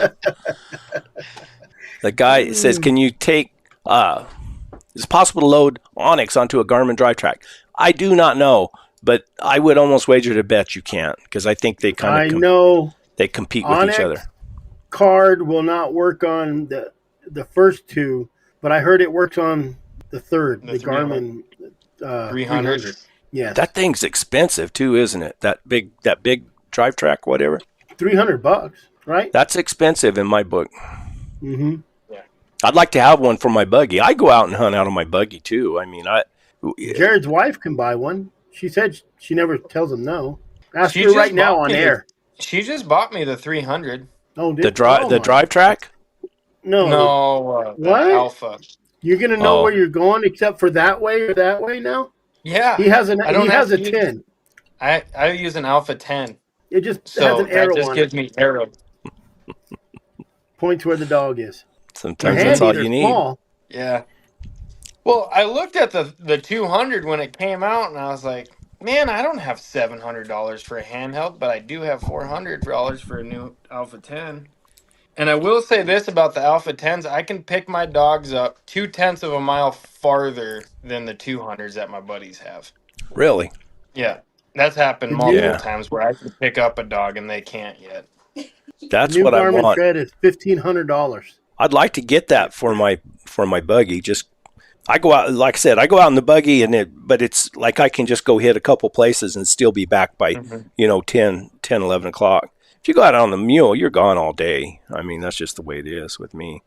The guy says, can you take, is it possible to load Onyx onto a Garmin drive track? I do not know, but I would almost wager to bet you can't, because I think they kind of they compete with Onyx each other. Card will not work on the first two, but I heard it works on the third, the Garmin 300. Yeah, that thing's expensive too, isn't it? That big drive track, whatever. $300, right? That's expensive in my book. Mm-hmm. Yeah, I'd like to have one for my buggy. I go out and hunt out of my buggy too. I mean, Jared's wife can buy one. She said she never tells him no. Ask her right now on air. She just bought me the 300. Oh, the drive track? No, the Alpha. You're gonna know where you're going, except for that way or that way now. Yeah, he has a 10. I use an Alpha 10. It just has an arrow on it. That just gives me arrow. Points where the dog is. Sometimes that's all you need. Small. Yeah. Well, I looked at the 200 when it came out, and I was like, man, I don't have $700 for a handheld, but I do have $400 for a new Alpha 10. And I will say this about the Alpha 10s, I can pick my dogs up 0.2 of a mile farther than the 200s that my buddies have. Really? Yeah. That's happened multiple times where I can pick up a dog and they can't yet. That's what I want. Tread is $1,500. I'd like to get that for my buggy. Just I go out, like I said, I go out in the buggy, but it's like I can just go hit a couple places and still be back by 10, 11 o'clock. If you go out on the mule, you're gone all day. I mean, that's just the way it is with me.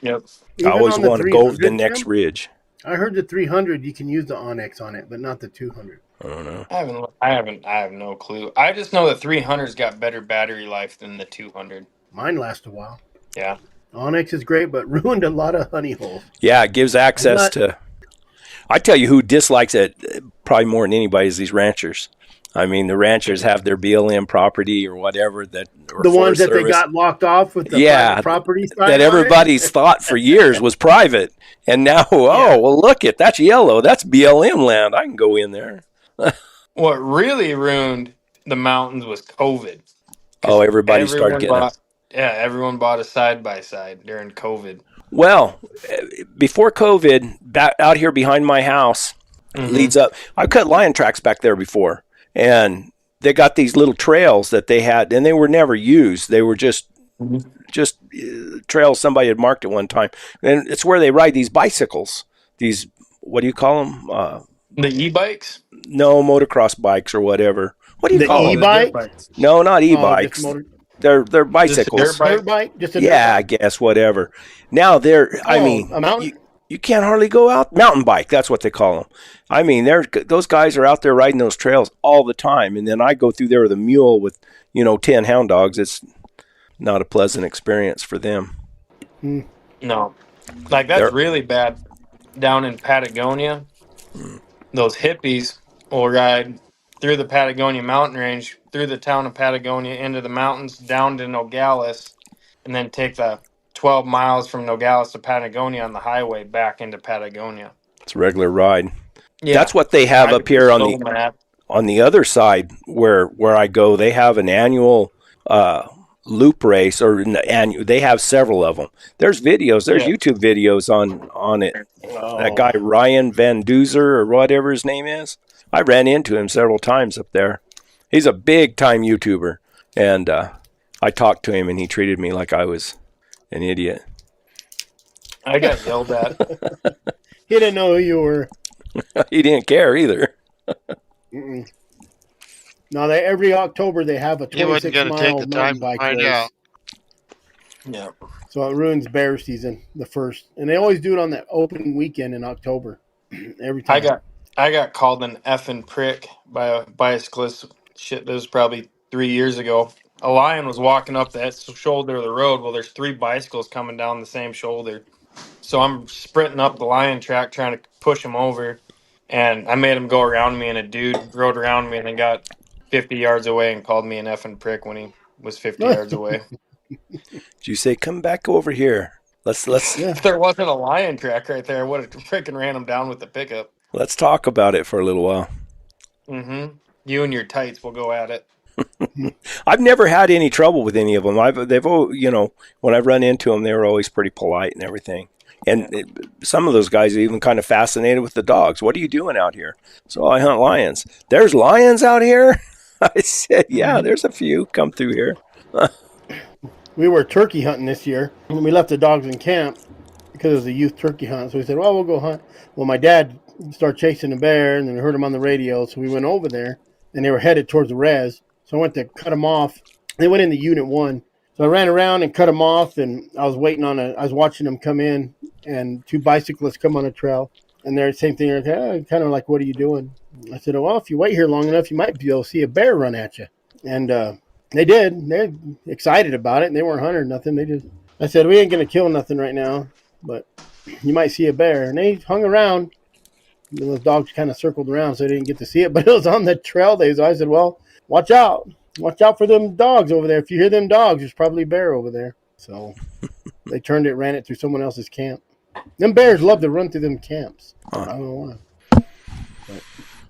Yep. I always want to go over the next ridge. I heard the 300 you can use the Onyx on it, but not the 200. I don't know. I have no clue. I just know the 300's got better battery life than the 200. Mine lasts a while. Yeah. Onyx is great, but ruined a lot of honey holes. Yeah, it gives access to. I tell you who dislikes it probably more than anybody is these ranchers. I mean, the ranchers have their BLM property or whatever that. Or the ones that they got locked off with the private property that everybody's thought for years was private, and now well, look that's yellow. That's BLM land. I can go in there. What really ruined the mountains was COVID. Oh, everybody started getting them. Yeah, everyone bought a side-by-side during COVID. Well, before COVID, out here behind my house, leads up. I cut lion tracks back there before, and they got these little trails that they had, and they were never used. They were just trails somebody had marked at one time, and it's where they ride these bicycles. These, what do you call them? The e-bikes? No, motocross bikes or whatever. What do you call them? E-bikes? No, not e-bikes. They're bicycles. Just a dirt bike? I guess whatever. Now I mean, you can't hardly go out. Mountain bike, that's what they call them. I mean, those guys are out there riding those trails all the time, and then I go through there with a mule with 10 hound dogs. It's not a pleasant experience for them. No, like that's really bad down in Patagonia. Those hippies will ride through the Patagonia mountain range, through the town of Patagonia, into the mountains, down to Nogales, and then take the 12 miles from Nogales to Patagonia on the highway back into Patagonia. It's a regular ride. Yeah, That's what they have I up could here show them that. on the other side where I go. They have an annual loop race, or they have several of them. There's videos. There's Yeah. YouTube videos on it. Oh. That guy Ryan Van Duzer or whatever his name is. I ran into him several times up there. He's a big time YouTuber, and I talked to him, and he treated me like I was an idiot. I got yelled at. He didn't know who you were. He didn't care either. Mm-mm. No, every October they have a He wasn't 26 going to take mile the mountain time to bike find race. out. Yeah. So it ruins bear season, the first, and they always do it on that opening weekend in October. Every time. I got called an effing prick by a bicyclist. Shit, that was probably 3 years ago. A lion was walking up that shoulder of the road. Well, there's 3 bicycles coming down the same shoulder. So I'm sprinting up the lion track trying to push him over. And I made him go around me, and a dude rode around me and then got 50 yards away and called me an effing prick when he was 50 yards away. Did you say, come back over here? Let's Yeah. If there wasn't a lion track right there, I would have freaking ran him down with the pickup. let's talk about it for a little while. Mm-hmm. You and your tights will go at it. I've never had any trouble with any of them. They've when I've run into them, they were always pretty polite and everything. And some of those guys are even kind of fascinated with the dogs. What are you doing out here? So I hunt lions. There's lions out here? I said, yeah, there's a few come through here. We were turkey hunting this year, and we left the dogs in camp because it was a youth turkey hunt. So we said, well, we'll go hunt. Well, my dad started chasing a bear, and then we heard him on the radio. So we went over there, and they were headed towards the res. So I went to cut them off. They went into Unit 1. So I ran around and cut them off, and I was I was watching them come in, and 2 bicyclists come on a trail. And they're the same thing. They're kind of like, what are you doing? I said, well, if you wait here long enough, you might be able to see a bear run at you. And they did. They're excited about it, and they weren't hunting or nothing. I said, we ain't going to kill nothing right now, but you might see a bear. And they hung around. And those dogs kind of circled around, so they didn't get to see it. But it was on the trail days. So I said, well, watch out. Watch out for them dogs over there. If you hear them dogs, there's probably a bear over there. So they ran it through someone else's camp. Them bears love to run through them camps. I don't know why. But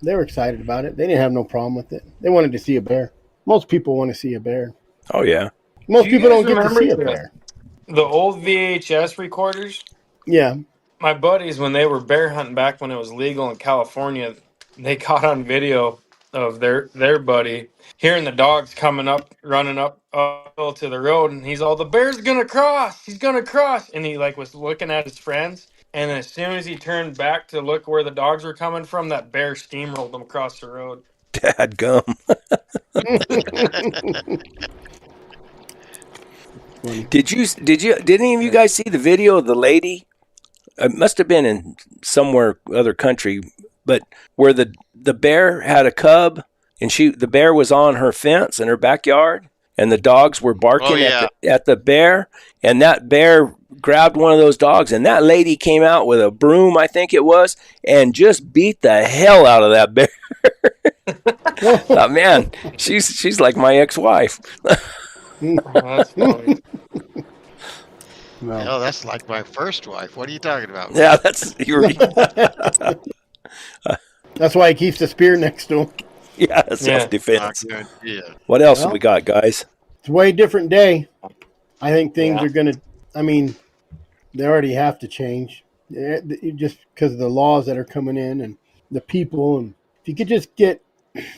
they were excited about it. They didn't have no problem with it. They wanted to see a bear. Most people want to see a bear. Oh, yeah. Most Do you people don't guys get to remember see a the- bear. The old VHS recorders? Yeah. My buddies, when they were bear hunting back when it was legal in California, they caught on video of their buddy hearing the dogs running up to the road, and he's all, the bear's gonna cross, he's gonna cross, and he was looking at his friends, and as soon as he turned back to look where the dogs were coming from, that bear steamrolled them across the road. Dadgum. Did any of you guys see the video of the lady? It must have been in somewhere other country, but where the bear had a cub, and the bear was on her fence in her backyard, and the dogs were barking at the bear, and that bear grabbed one of those dogs, and that lady came out with a broom, I think it was, and just beat the hell out of that bear. Oh, man, she's like my ex-wife. That's funny. No. Oh, that's like my first wife. What are you talking about? Yeah, that's That's why he keeps the spear next to him. yeah, self-defense. Not good. Yeah. What else have Well, we got, guys? It's a way different day. I think things Yeah. are going to, they already have to change. Just because of the laws that are coming in and the people. And if you could just get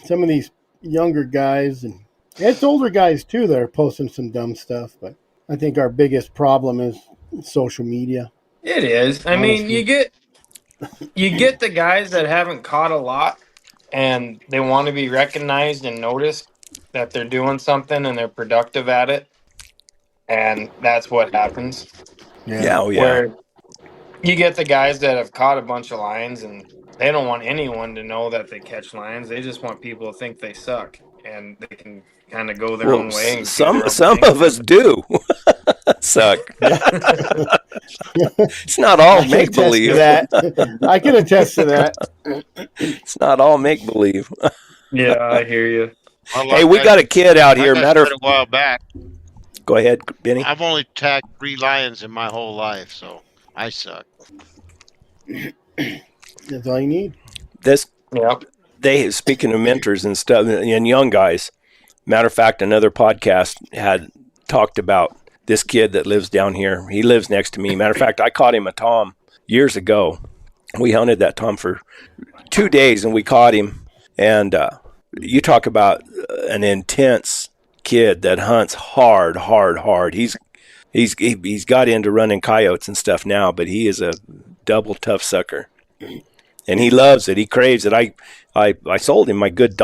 some of these younger guys, and it's older guys too that are posting some dumb stuff, but I think our biggest problem is social media. It is. I mean, Honestly. you get the guys that haven't caught a lot, and they want to be recognized and noticed that they're doing something and they're productive at it, and that's what happens. Yeah, oh yeah. Where you get the guys that have caught a bunch of lions, and they don't want anyone to know that they catch lions. They just want people to think they suck, and they can kind of go their own way. And do some their own thing. of us do suck. It's not all make believe. I can attest to that. It's not all make believe. Yeah, I hear you. Well, Hey, we got a kid out like here. I Matter said of, a while back, go ahead, Benny. I've only tagged 3 lions in my whole life, so I suck. That's all you need. This Yep. they speaking of mentors and stuff and young guys. Matter of fact, another podcast had talked about this kid that lives down here. He lives next to me. Matter of fact, I caught him a tom years ago. We hunted that tom for 2 days and we caught him. And you talk about an intense kid that hunts hard, hard, hard. He's got into running coyotes and stuff now, but he is a double tough sucker, and he loves it. He craves it. I sold him my good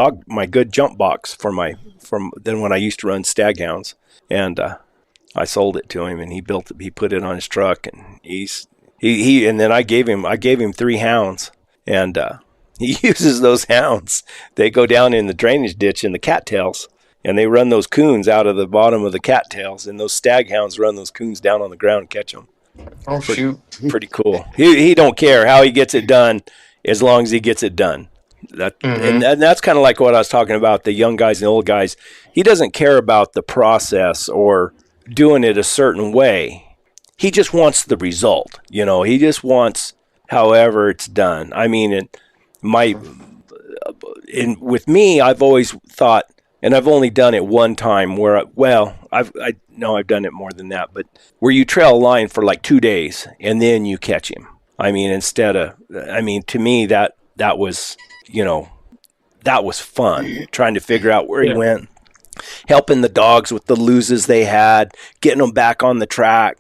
jump box from then when I used to run stag hounds, and I sold it to him, and he put it on his truck, and and then I gave him 3 hounds, and he uses those hounds. They go down in the drainage ditch in the cattails, and they run those coons out of the bottom of the cattails, and those stag hounds run those coons down on the ground and catch them. Oh shoot. Pretty cool. He don't care how he gets it done as long as he gets it done. And that's kind of like what I was talking about, the young guys and old guys. He doesn't care about the process or doing it a certain way. He just wants the result. He just wants however it's done. I mean, with me, I've always thought, and I've only done it one time where, I've done it more than that, but where you trail a lion for like 2 days and then you catch him. I mean, to me, that was, that was fun, trying to figure out where he went, helping the dogs with the loses they had, getting them back on the track,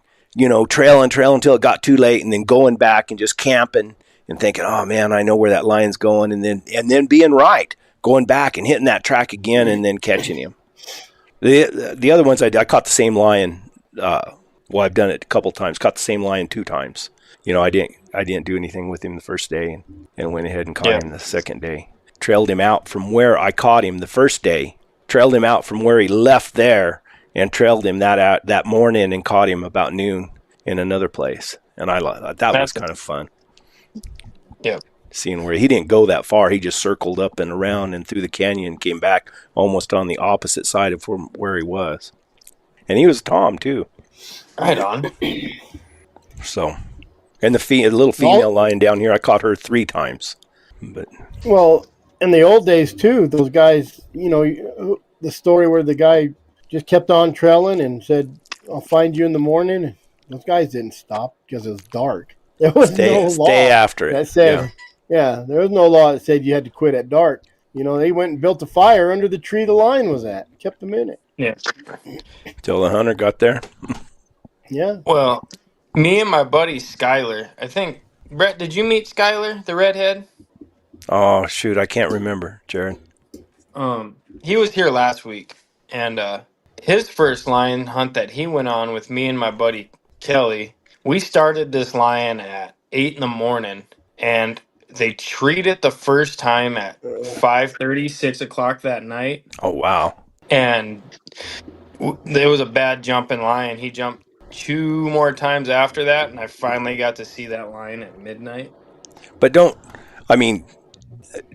trailing until it got too late, and then going back and just camping and thinking, oh man, I know where that lion's going, and then being right, going back and hitting that track again and then catching him. The other ones I caught the same lion. I've done it a couple times. Caught the same lion 2 times. I didn't do anything with him the first day, and went ahead and caught him the second day. Trailed him out from where I caught him the first day. Trailed him out from where he left there, and trailed him that morning and caught him about noon in another place. And that was kind of fun. Yeah. Seeing where he didn't go that far, he just circled up and around and through the canyon, came back almost on the opposite side of where he was, and he was a tom too. Right on. So, and the little female lion down here, I caught her 3 times. But in the old days too, those guys, the story where the guy just kept on trailing and said, "I'll find you in the morning." Those guys didn't stop because it was dark. There was no law stay after it. That said, yeah, there was no law that said you had to quit at dark. They went and built a fire under the tree the lion was at. Kept them in it. Yeah. Till the hunter got there. Yeah. Well, me and my buddy Skyler. I think Brett, did you meet Skyler, the redhead? Oh shoot, I can't remember, Jared. He was here last week, and his first lion hunt that he went on with me and my buddy Kelly. We started this lion at 8 in the morning, and they treat it the first time at 5:30, 6 o'clock that night. Oh wow. And there was a bad jumping lion. He jumped 2 more times after that, and I finally got to see that lion at midnight. But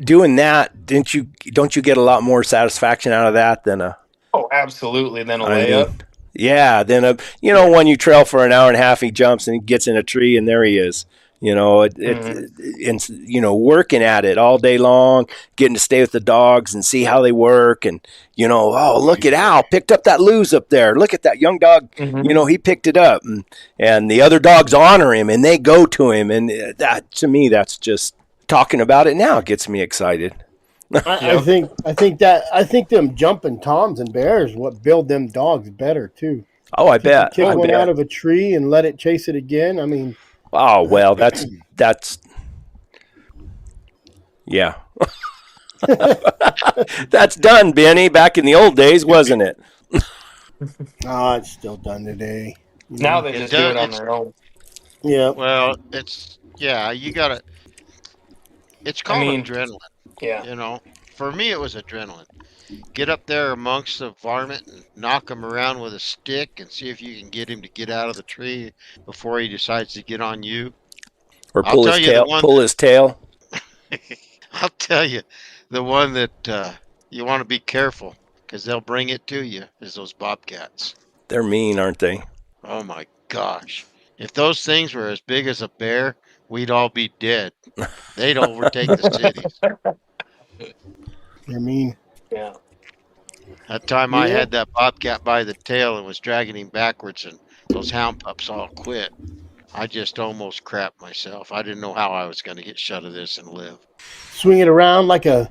doing that, don't you get a lot more satisfaction out of that than a? Oh, absolutely. Then a layup. Yeah, then when you trail for an hour and a half, he jumps and he gets in a tree and there he is. It's working at it all day long, getting to stay with the dogs and see how they work, and look at Al picked up that lose up there. Look at that young dog. He picked it up, and the other dogs honor him and they go to him, and that to me, that's just talking about it now gets me excited. I think them jumping toms and bears what build them dogs better too. Oh, I bet. Kick one out of a tree and let it chase it again. I mean. Oh well, that's yeah. That's done, Benny. Back in the old days, wasn't it? It's still done today. Now they just do it on their own. Yeah. Well, it's called adrenaline. Yeah. For me, it was adrenaline. Get up there amongst the varmint and knock him around with a stick and see if you can get him to get out of the tree before he decides to get on you. Or pull his tail. I'll tell you, the one that you want to be careful because they'll bring it to you is those bobcats. They're mean, aren't they? Oh my gosh. If those things were as big as a bear, we'd all be dead. They'd overtake the cities. I mean, Yeah. That time I yeah. had that bobcat by the tail and was dragging him backwards, and those hound pups all quit. I just almost crapped myself. I didn't know how I was going to get shut of this and live. Swing it around like those,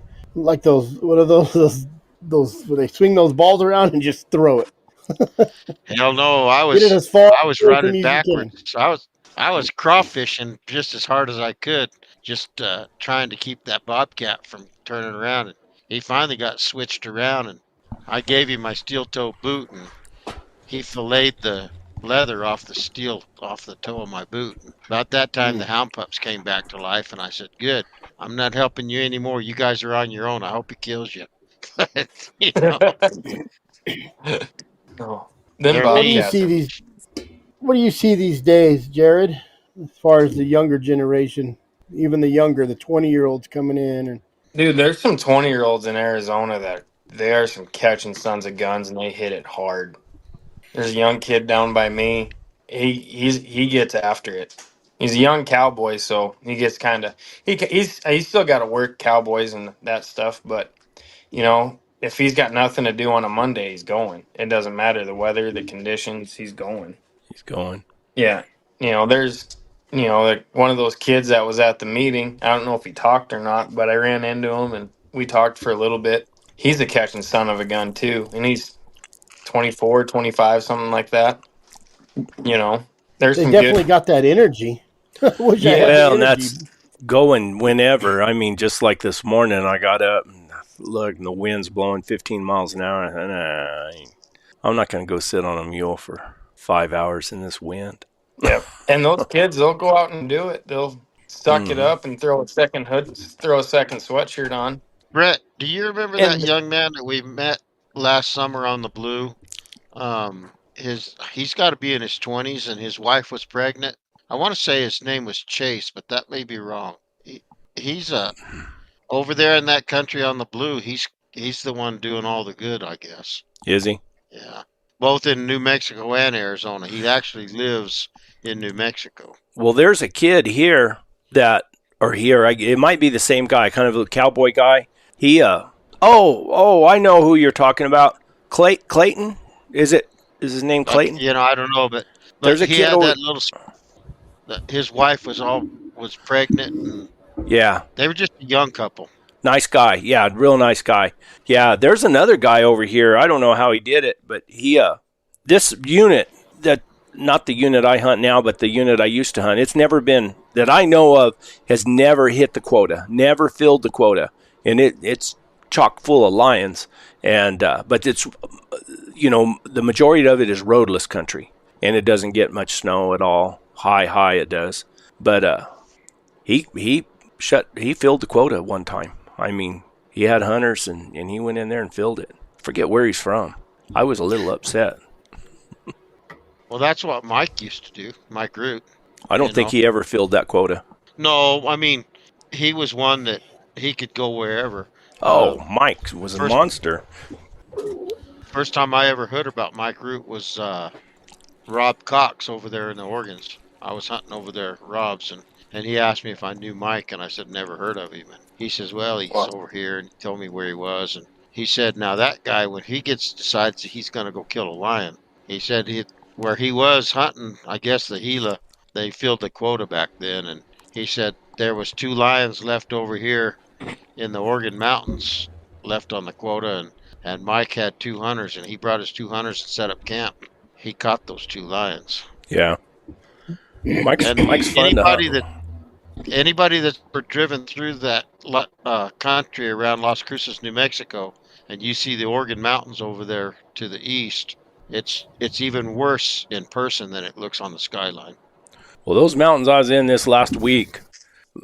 what are those where they swing those balls around and just throw it. Hell no, Get it as far I was away from running you as you can. backwards. I was crawfishing just as hard as I could, just trying to keep that bobcat from turning around. And he finally got switched around, and I gave him my steel toe boot, and he filleted the leather off the toe of my boot. And about that time, the hound pups came back to life, and I said, "Good, I'm not helping you anymore. You guys are on your own. I hope he kills you." But, you know, Oh, them they're What do you mean. see bobcats. these days, Jared? As far as the younger generation, even the younger, the 20-year-olds coming in, and Dude, there's some 20-year-olds in Arizona that they are some catching sons of guns and they hit it hard. There's a young kid down by me. He gets after it. He's a young cowboy, so he gets kind of he's still got to work cowboys and that stuff. But you know, if he's got nothing to do on a Monday, he's going. It doesn't matter the weather, the conditions. He's going. He's going. Yeah, there's like one of those kids that was at the meeting. I don't know if he talked or not, but I ran into him and we talked for a little bit. He's a catching son of a gun too, and he's 24, 25, something like that. There's they some definitely good. got that energy. I wish I Yeah, had the Well, and energy. that's going whenever. I mean, just like this morning, I got up and look, and the wind's blowing 15 miles an hour. And I'm not going to go sit on a mule for 5 hours in this wind. yeah. And those kids, they'll go out and do it. They'll suck it Mhm. up and throw a second hood, throw a second sweatshirt on. Brett, do you remember that And young man that we met last summer on the Blue? He's got to be in his 20s, and his wife was pregnant. I want to say his name was Chase, but that may be wrong. He's over there in that country on the Blue. He's the one doing all the good, I guess. Is he? Yeah, both in New Mexico and Arizona. He actually lives in New Mexico. Well, there's a kid here it might be the same guy, kind of a cowboy guy. He, I know who you're talking about. Clayton? Is his name Clayton? I don't know, but There's a he kid had over. that little. His wife was pregnant, and Yeah, they were just a young couple. nice guy. Yeah, real nice guy. Yeah, there's another guy over here. I don't know how he did it, but this unit, that not the unit I hunt now, but the unit I used to hunt, it's never been, that I know of, has never hit the quota, never filled the quota. And it's chock full of lions. And, but it's, the majority of it is roadless country, and it doesn't get much snow at all. High it does. But, he filled the quota one time. I mean, he had hunters and he went in there and filled it. Forget where he's from. I was a little upset. Well, that's what Mike used to do, Mike Root. I don't think he ever filled that quota. No, I mean, he was one that he could go wherever. Mike was a monster. First time I ever heard about Mike Root was Rob Cox over there in the Oregons. I was hunting over there, Rob's, and he asked me if I knew Mike, and I said never heard of him. And he says, well, he's over here, and he told me where he was. And he said, now that guy, when he decides he's going to go kill a lion, he said where he was hunting, I guess the Gila, they filled the quota back then, and he said there was 2 lions left over here in the Oregon mountains left on the quota, and Mike had 2 hunters, and he brought his 2 hunters and set up camp. He caught those 2 lions. Yeah. Mike's fun to hunt. Anybody that's driven through that country around Las Cruces, New Mexico, and you see the Oregon mountains over there to the east, it's even worse in person than it looks on the skyline. Well, those mountains I was in this last week,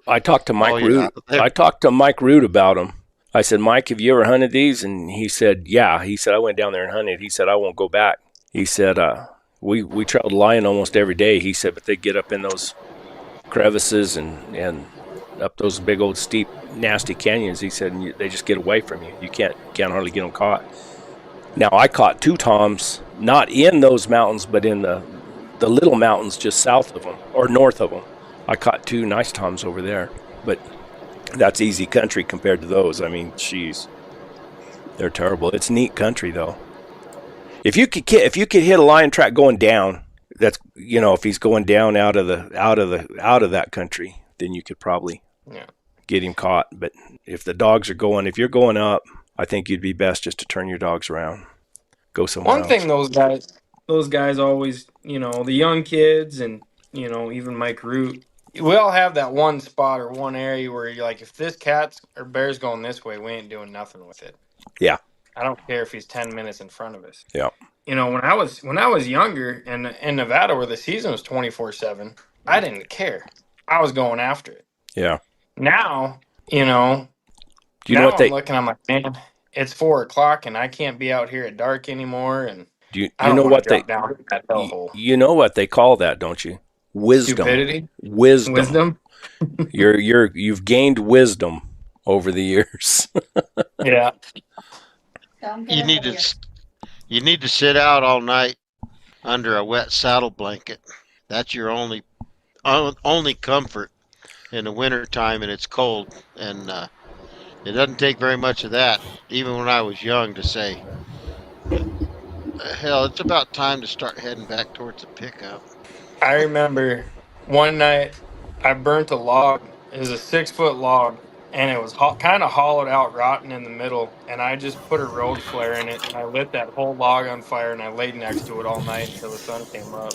I talked to Mike Root. I talked to Mike Root about them. I said, Mike, have you ever hunted these? And he said, yeah. He said, I went down there and hunted. He said, I won't go back. He said, we trailed lion almost every day. He said, but they get up in those crevices and up those big old steep, nasty canyons. He said they just get away from you. You can't hardly get them caught. Now I caught 2 toms, not in those mountains, but in the little mountains just south of them or north of them. I caught 2 nice toms over there, but that's easy country compared to those. I mean, geez, they're terrible. It's neat country though. If you could hit a lion track going down, that's, you know, if he's going down out of that country, then you could probably get him caught. But if the dogs are going, if you're going up, I think you'd be best just to turn your dogs around, go somewhere else. One thing those guys always, you know, the young kids and, you know, even Mike Root, we all have that one spot or one area where you're like, if this cat's or bear's going this way, we ain't doing nothing with it. Yeah. I don't care if he's 10 minutes in front of us. Yeah. You know, when I was younger and in Nevada where the season was 24/7, I didn't care. I was going after it. Yeah. Now, you know, do you know what I'm looking, I'm like, man, it's 4:00 and I can't be out here at dark anymore. And do you know what they down that hellhole. You know what they call that, don't you? Wisdom. Stupidity. Wisdom. You've gained wisdom over the years. Yeah. You need to sit out all night under a wet saddle blanket. That's your only comfort in the wintertime, and it's cold. And it doesn't take very much of that, even when I was young, to say, hell, it's about time to start heading back towards the pickup. I remember one night I burnt a log. It was a 6-foot log, and it was kind of hollowed out, rotten in the middle. And I just put a road flare in it, and I lit that whole log on fire, and I laid next to it all night until the sun came up.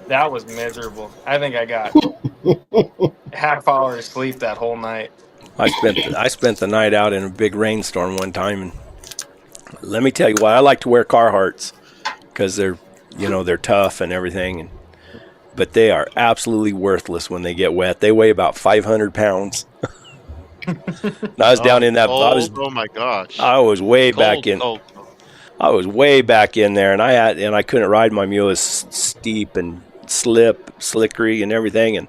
That was miserable. I think I got half hour of sleep that whole night. I spent the night out in a big rainstorm one time, and let me tell you what, I like to wear Carhartts because they're tough and everything, but they are absolutely worthless when they get wet. They weigh about 500 pounds. I was down in that. Oh my gosh! I was way back in. I was way back in there, and I couldn't ride my mule. It was steep and slickery and everything, and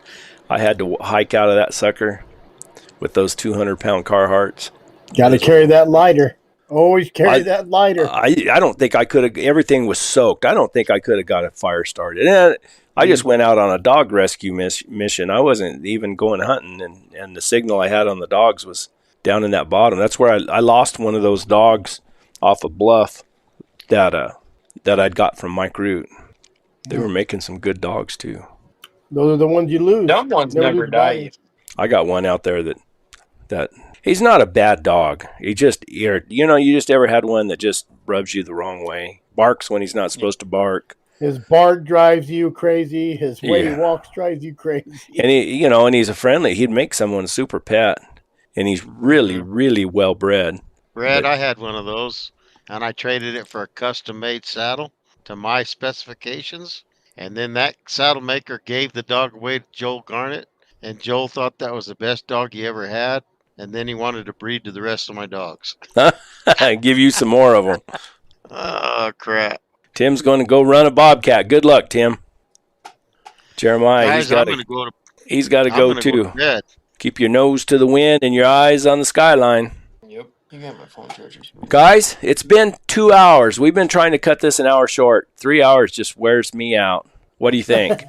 I had to hike out of that sucker with those 200-pound Carhartts. Got to carry that lighter. Always carry that lighter. I don't think I could have. Everything was soaked. I don't think I could have got a fire started. And I just went out on a dog rescue mission. I wasn't even going hunting, and the signal I had on the dogs was down in that bottom. That's where I lost one of those dogs off a bluff that I'd got from Mike Root. They were making some good dogs too. Those are the ones you lose. Dumb ones never die. I got one out there that he's not a bad dog. You just ever had one that just rubs you the wrong way. Barks when he's not supposed to bark. His bark drives you crazy. His way he walks drives you crazy. And he's a friendly. He'd make someone a super pet. And he's really, really well bred. Brad, I had one of those, and I traded it for a custom-made saddle to my specifications. And then that saddle maker gave the dog away to Joel Garnett, and Joel thought that was the best dog he ever had. And then he wanted to breed to the rest of my dogs. Give you some more of them. Oh, crap. Tim's going to go run a bobcat. Good luck, Tim. Jeremiah, Guys, he's got to go too. Keep your nose to the wind and your eyes on the skyline. Yep. You got my phone chargers. Guys, it's been 2 hours. We've been trying to cut this an hour short. 3 hours just wears me out. What do you think?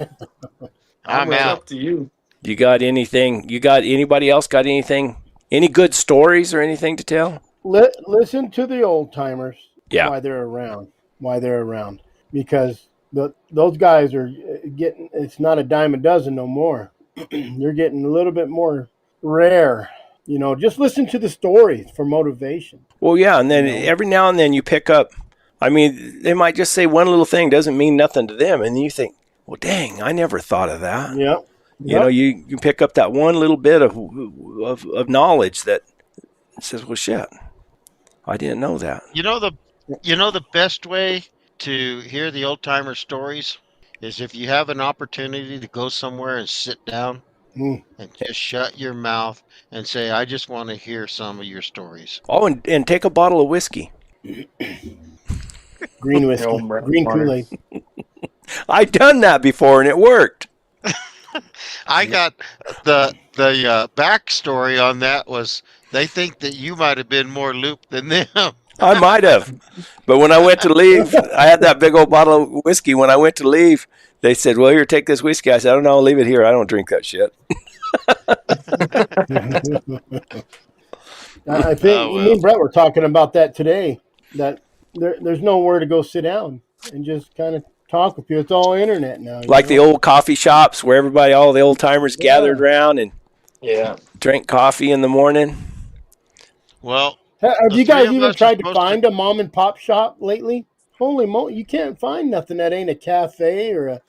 I'm out. Up to you. You got anything? Anybody else got anything? Any good stories or anything to tell? Listen to the old timers. Yeah. Why they're around. Because those guys are getting, it's not a dime a dozen no more. They're getting a little bit more rare. Just listen to the stories for motivation. Well, yeah, and then every now and then you pick up, they might just say one little thing, doesn't mean nothing to them, and you think, well, dang, I never thought of that. Yeah. You pick up that one little bit of knowledge that says, well, shit, I didn't know that. The best way to hear the old timer stories is if you have an opportunity to go somewhere and sit down and just shut your mouth and say, I just want to hear some of your stories. Oh, and take a bottle of whiskey. Green whiskey. Green Kool-Aid. I've done that before and it worked. I got the backstory on that was they think that you might have been more looped than them. I might have. But when I went to leave, I had that big old bottle of whiskey. When I went to leave, they said, well, here, take this whiskey. I said, I don't know, I'll leave it here. I don't drink that shit. I think me and Brett were talking about that today, that there's nowhere to go sit down and just kind of talk with you. It's all internet now. Like the old coffee shops where everybody, all the old timers gathered around and drink coffee in the morning. Well, have you guys even tried to find a mom and pop shop lately? Holy moly, you can't find nothing that ain't a cafe or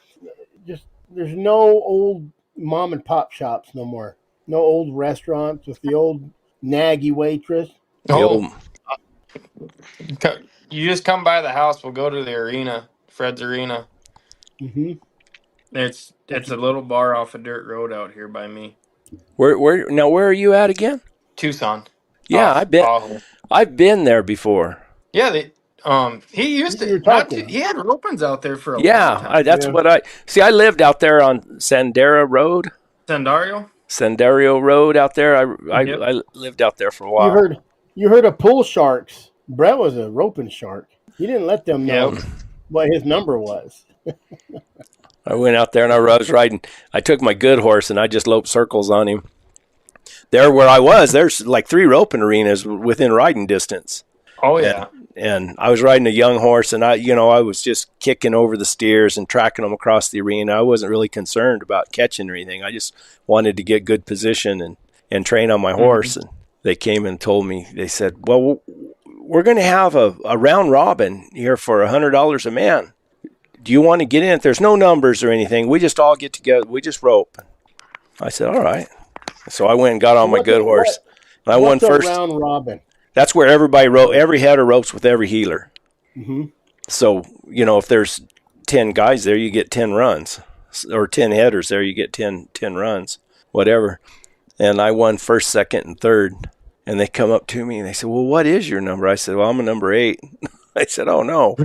there's no old mom and pop shops no more. No old restaurants with the old naggy waitress. You just come by the house. We'll go to the arena, Fred's Arena. Mm-hmm. It's a little bar off a dirt road out here by me. Where are you at again? Tucson. Yeah, I've been there before. Yeah, he used to. He had ropings out there for a long time. I lived out there on Sandera Road. Sendario Road out there. I lived out there for a while. You heard of pool sharks. Brett was a roping shark. He didn't let them know what his number was. I went out there and I was riding. I took my good horse and I just loped circles on him. There where I was, there's like 3 roping arenas within riding distance. Oh yeah. And I was riding a young horse and I was just kicking over the steers and tracking them across the arena. I wasn't really concerned about catching or anything. I just wanted to get good position and train on my horse. And they came and told me, they said, well, we're going to have a round robin here for $100 a man. Do you want to get in it? There's no numbers or anything. We just all get together. We just rope. I said, all right. So I went and got on my good horse. And I won first. Round robin? That's where everybody every header ropes with every heeler. Mm-hmm. So, if there's 10 guys there, you get 10 runs. Or 10 headers there, you get 10 runs, whatever. And I won first, second, and third. And they come up to me and they said, well, what is your number? I said, well, I'm a number 8. I said, oh, no.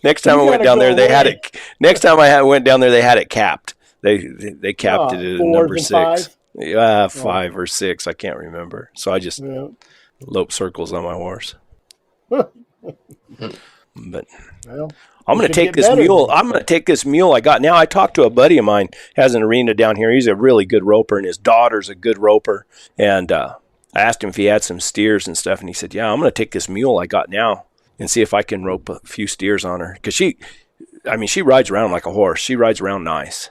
Next time I went down there, they had it. Next time I went down there, they had it capped. They capped it at number 6. 5 or 6. I can't remember. So I just lope circles on my horse. But I'm going to take this mule. I'm going to take this mule I got now. I talked to a buddy of mine, has an arena down here. He's a really good roper, and his daughter's a good roper. And I asked him if he had some steers and stuff, and he said, yeah, I'm going to take this mule I got now and see if I can rope a few steers on her. Because she rides around like a horse. She rides around nice.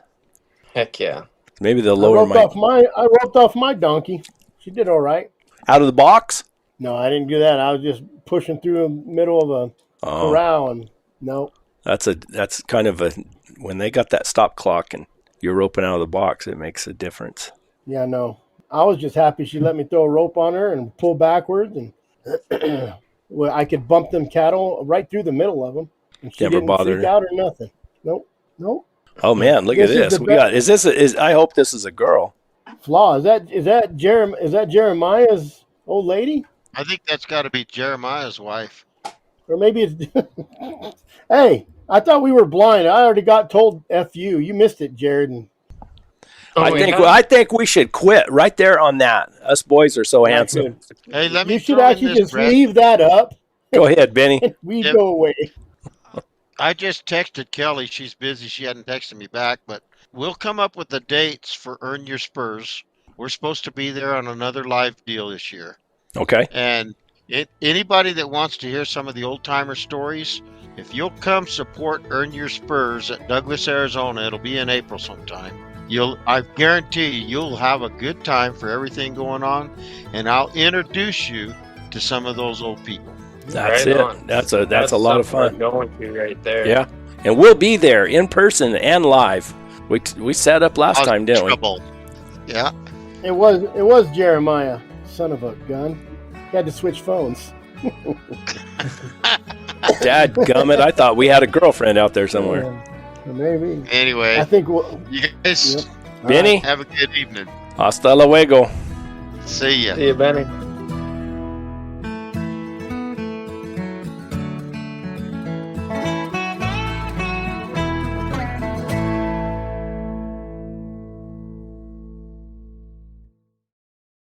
Heck yeah. Maybe they'll lower I roped off my donkey. She did all right. Out of the box? No, I didn't do that. I was just pushing through the middle of a corral, and no. That's kind of when they got that stop clock and you're roping out of the box, it makes a difference. Yeah, no. I was just happy she let me throw a rope on her and pull backwards, and I could bump them cattle right through the middle of them. And she didn't freak out or nothing. Nope. Oh man, look at this. I hope this is a girl. Flaw. Is that Jeremiah's old lady? I think that's got to be Jeremiah's wife. Or maybe it's Hey, I thought we were blind. I already got told F you. You missed it, Jared. I think we should quit right there on that. Us boys are so handsome. Hey, let me. You should actually just leave that up. Go ahead, Benny. Go away. I just texted Kelly. She's busy. She hadn't texted me back, but we'll come up with the dates for Earn Your Spurs. We're supposed to be there on another live deal this year. Okay. And anybody that wants to hear some of the old-timer stories, if you'll come support Earn Your Spurs at Douglas, Arizona, it'll be in April sometime. I guarantee you'll have a good time for everything going on, and I'll introduce you to some of those old people. That's right it. That's a lot of fun. Going to right there. Yeah, and we'll be there in person and live. We set up last time, didn't we? Yeah. It was Jeremiah, son of a gun. He had to switch phones. Dad gummit, I thought we had a girlfriend out there somewhere. Maybe. Anyway, I think you guys, Benny, have a good evening. Hasta luego. See ya. See you, Benny.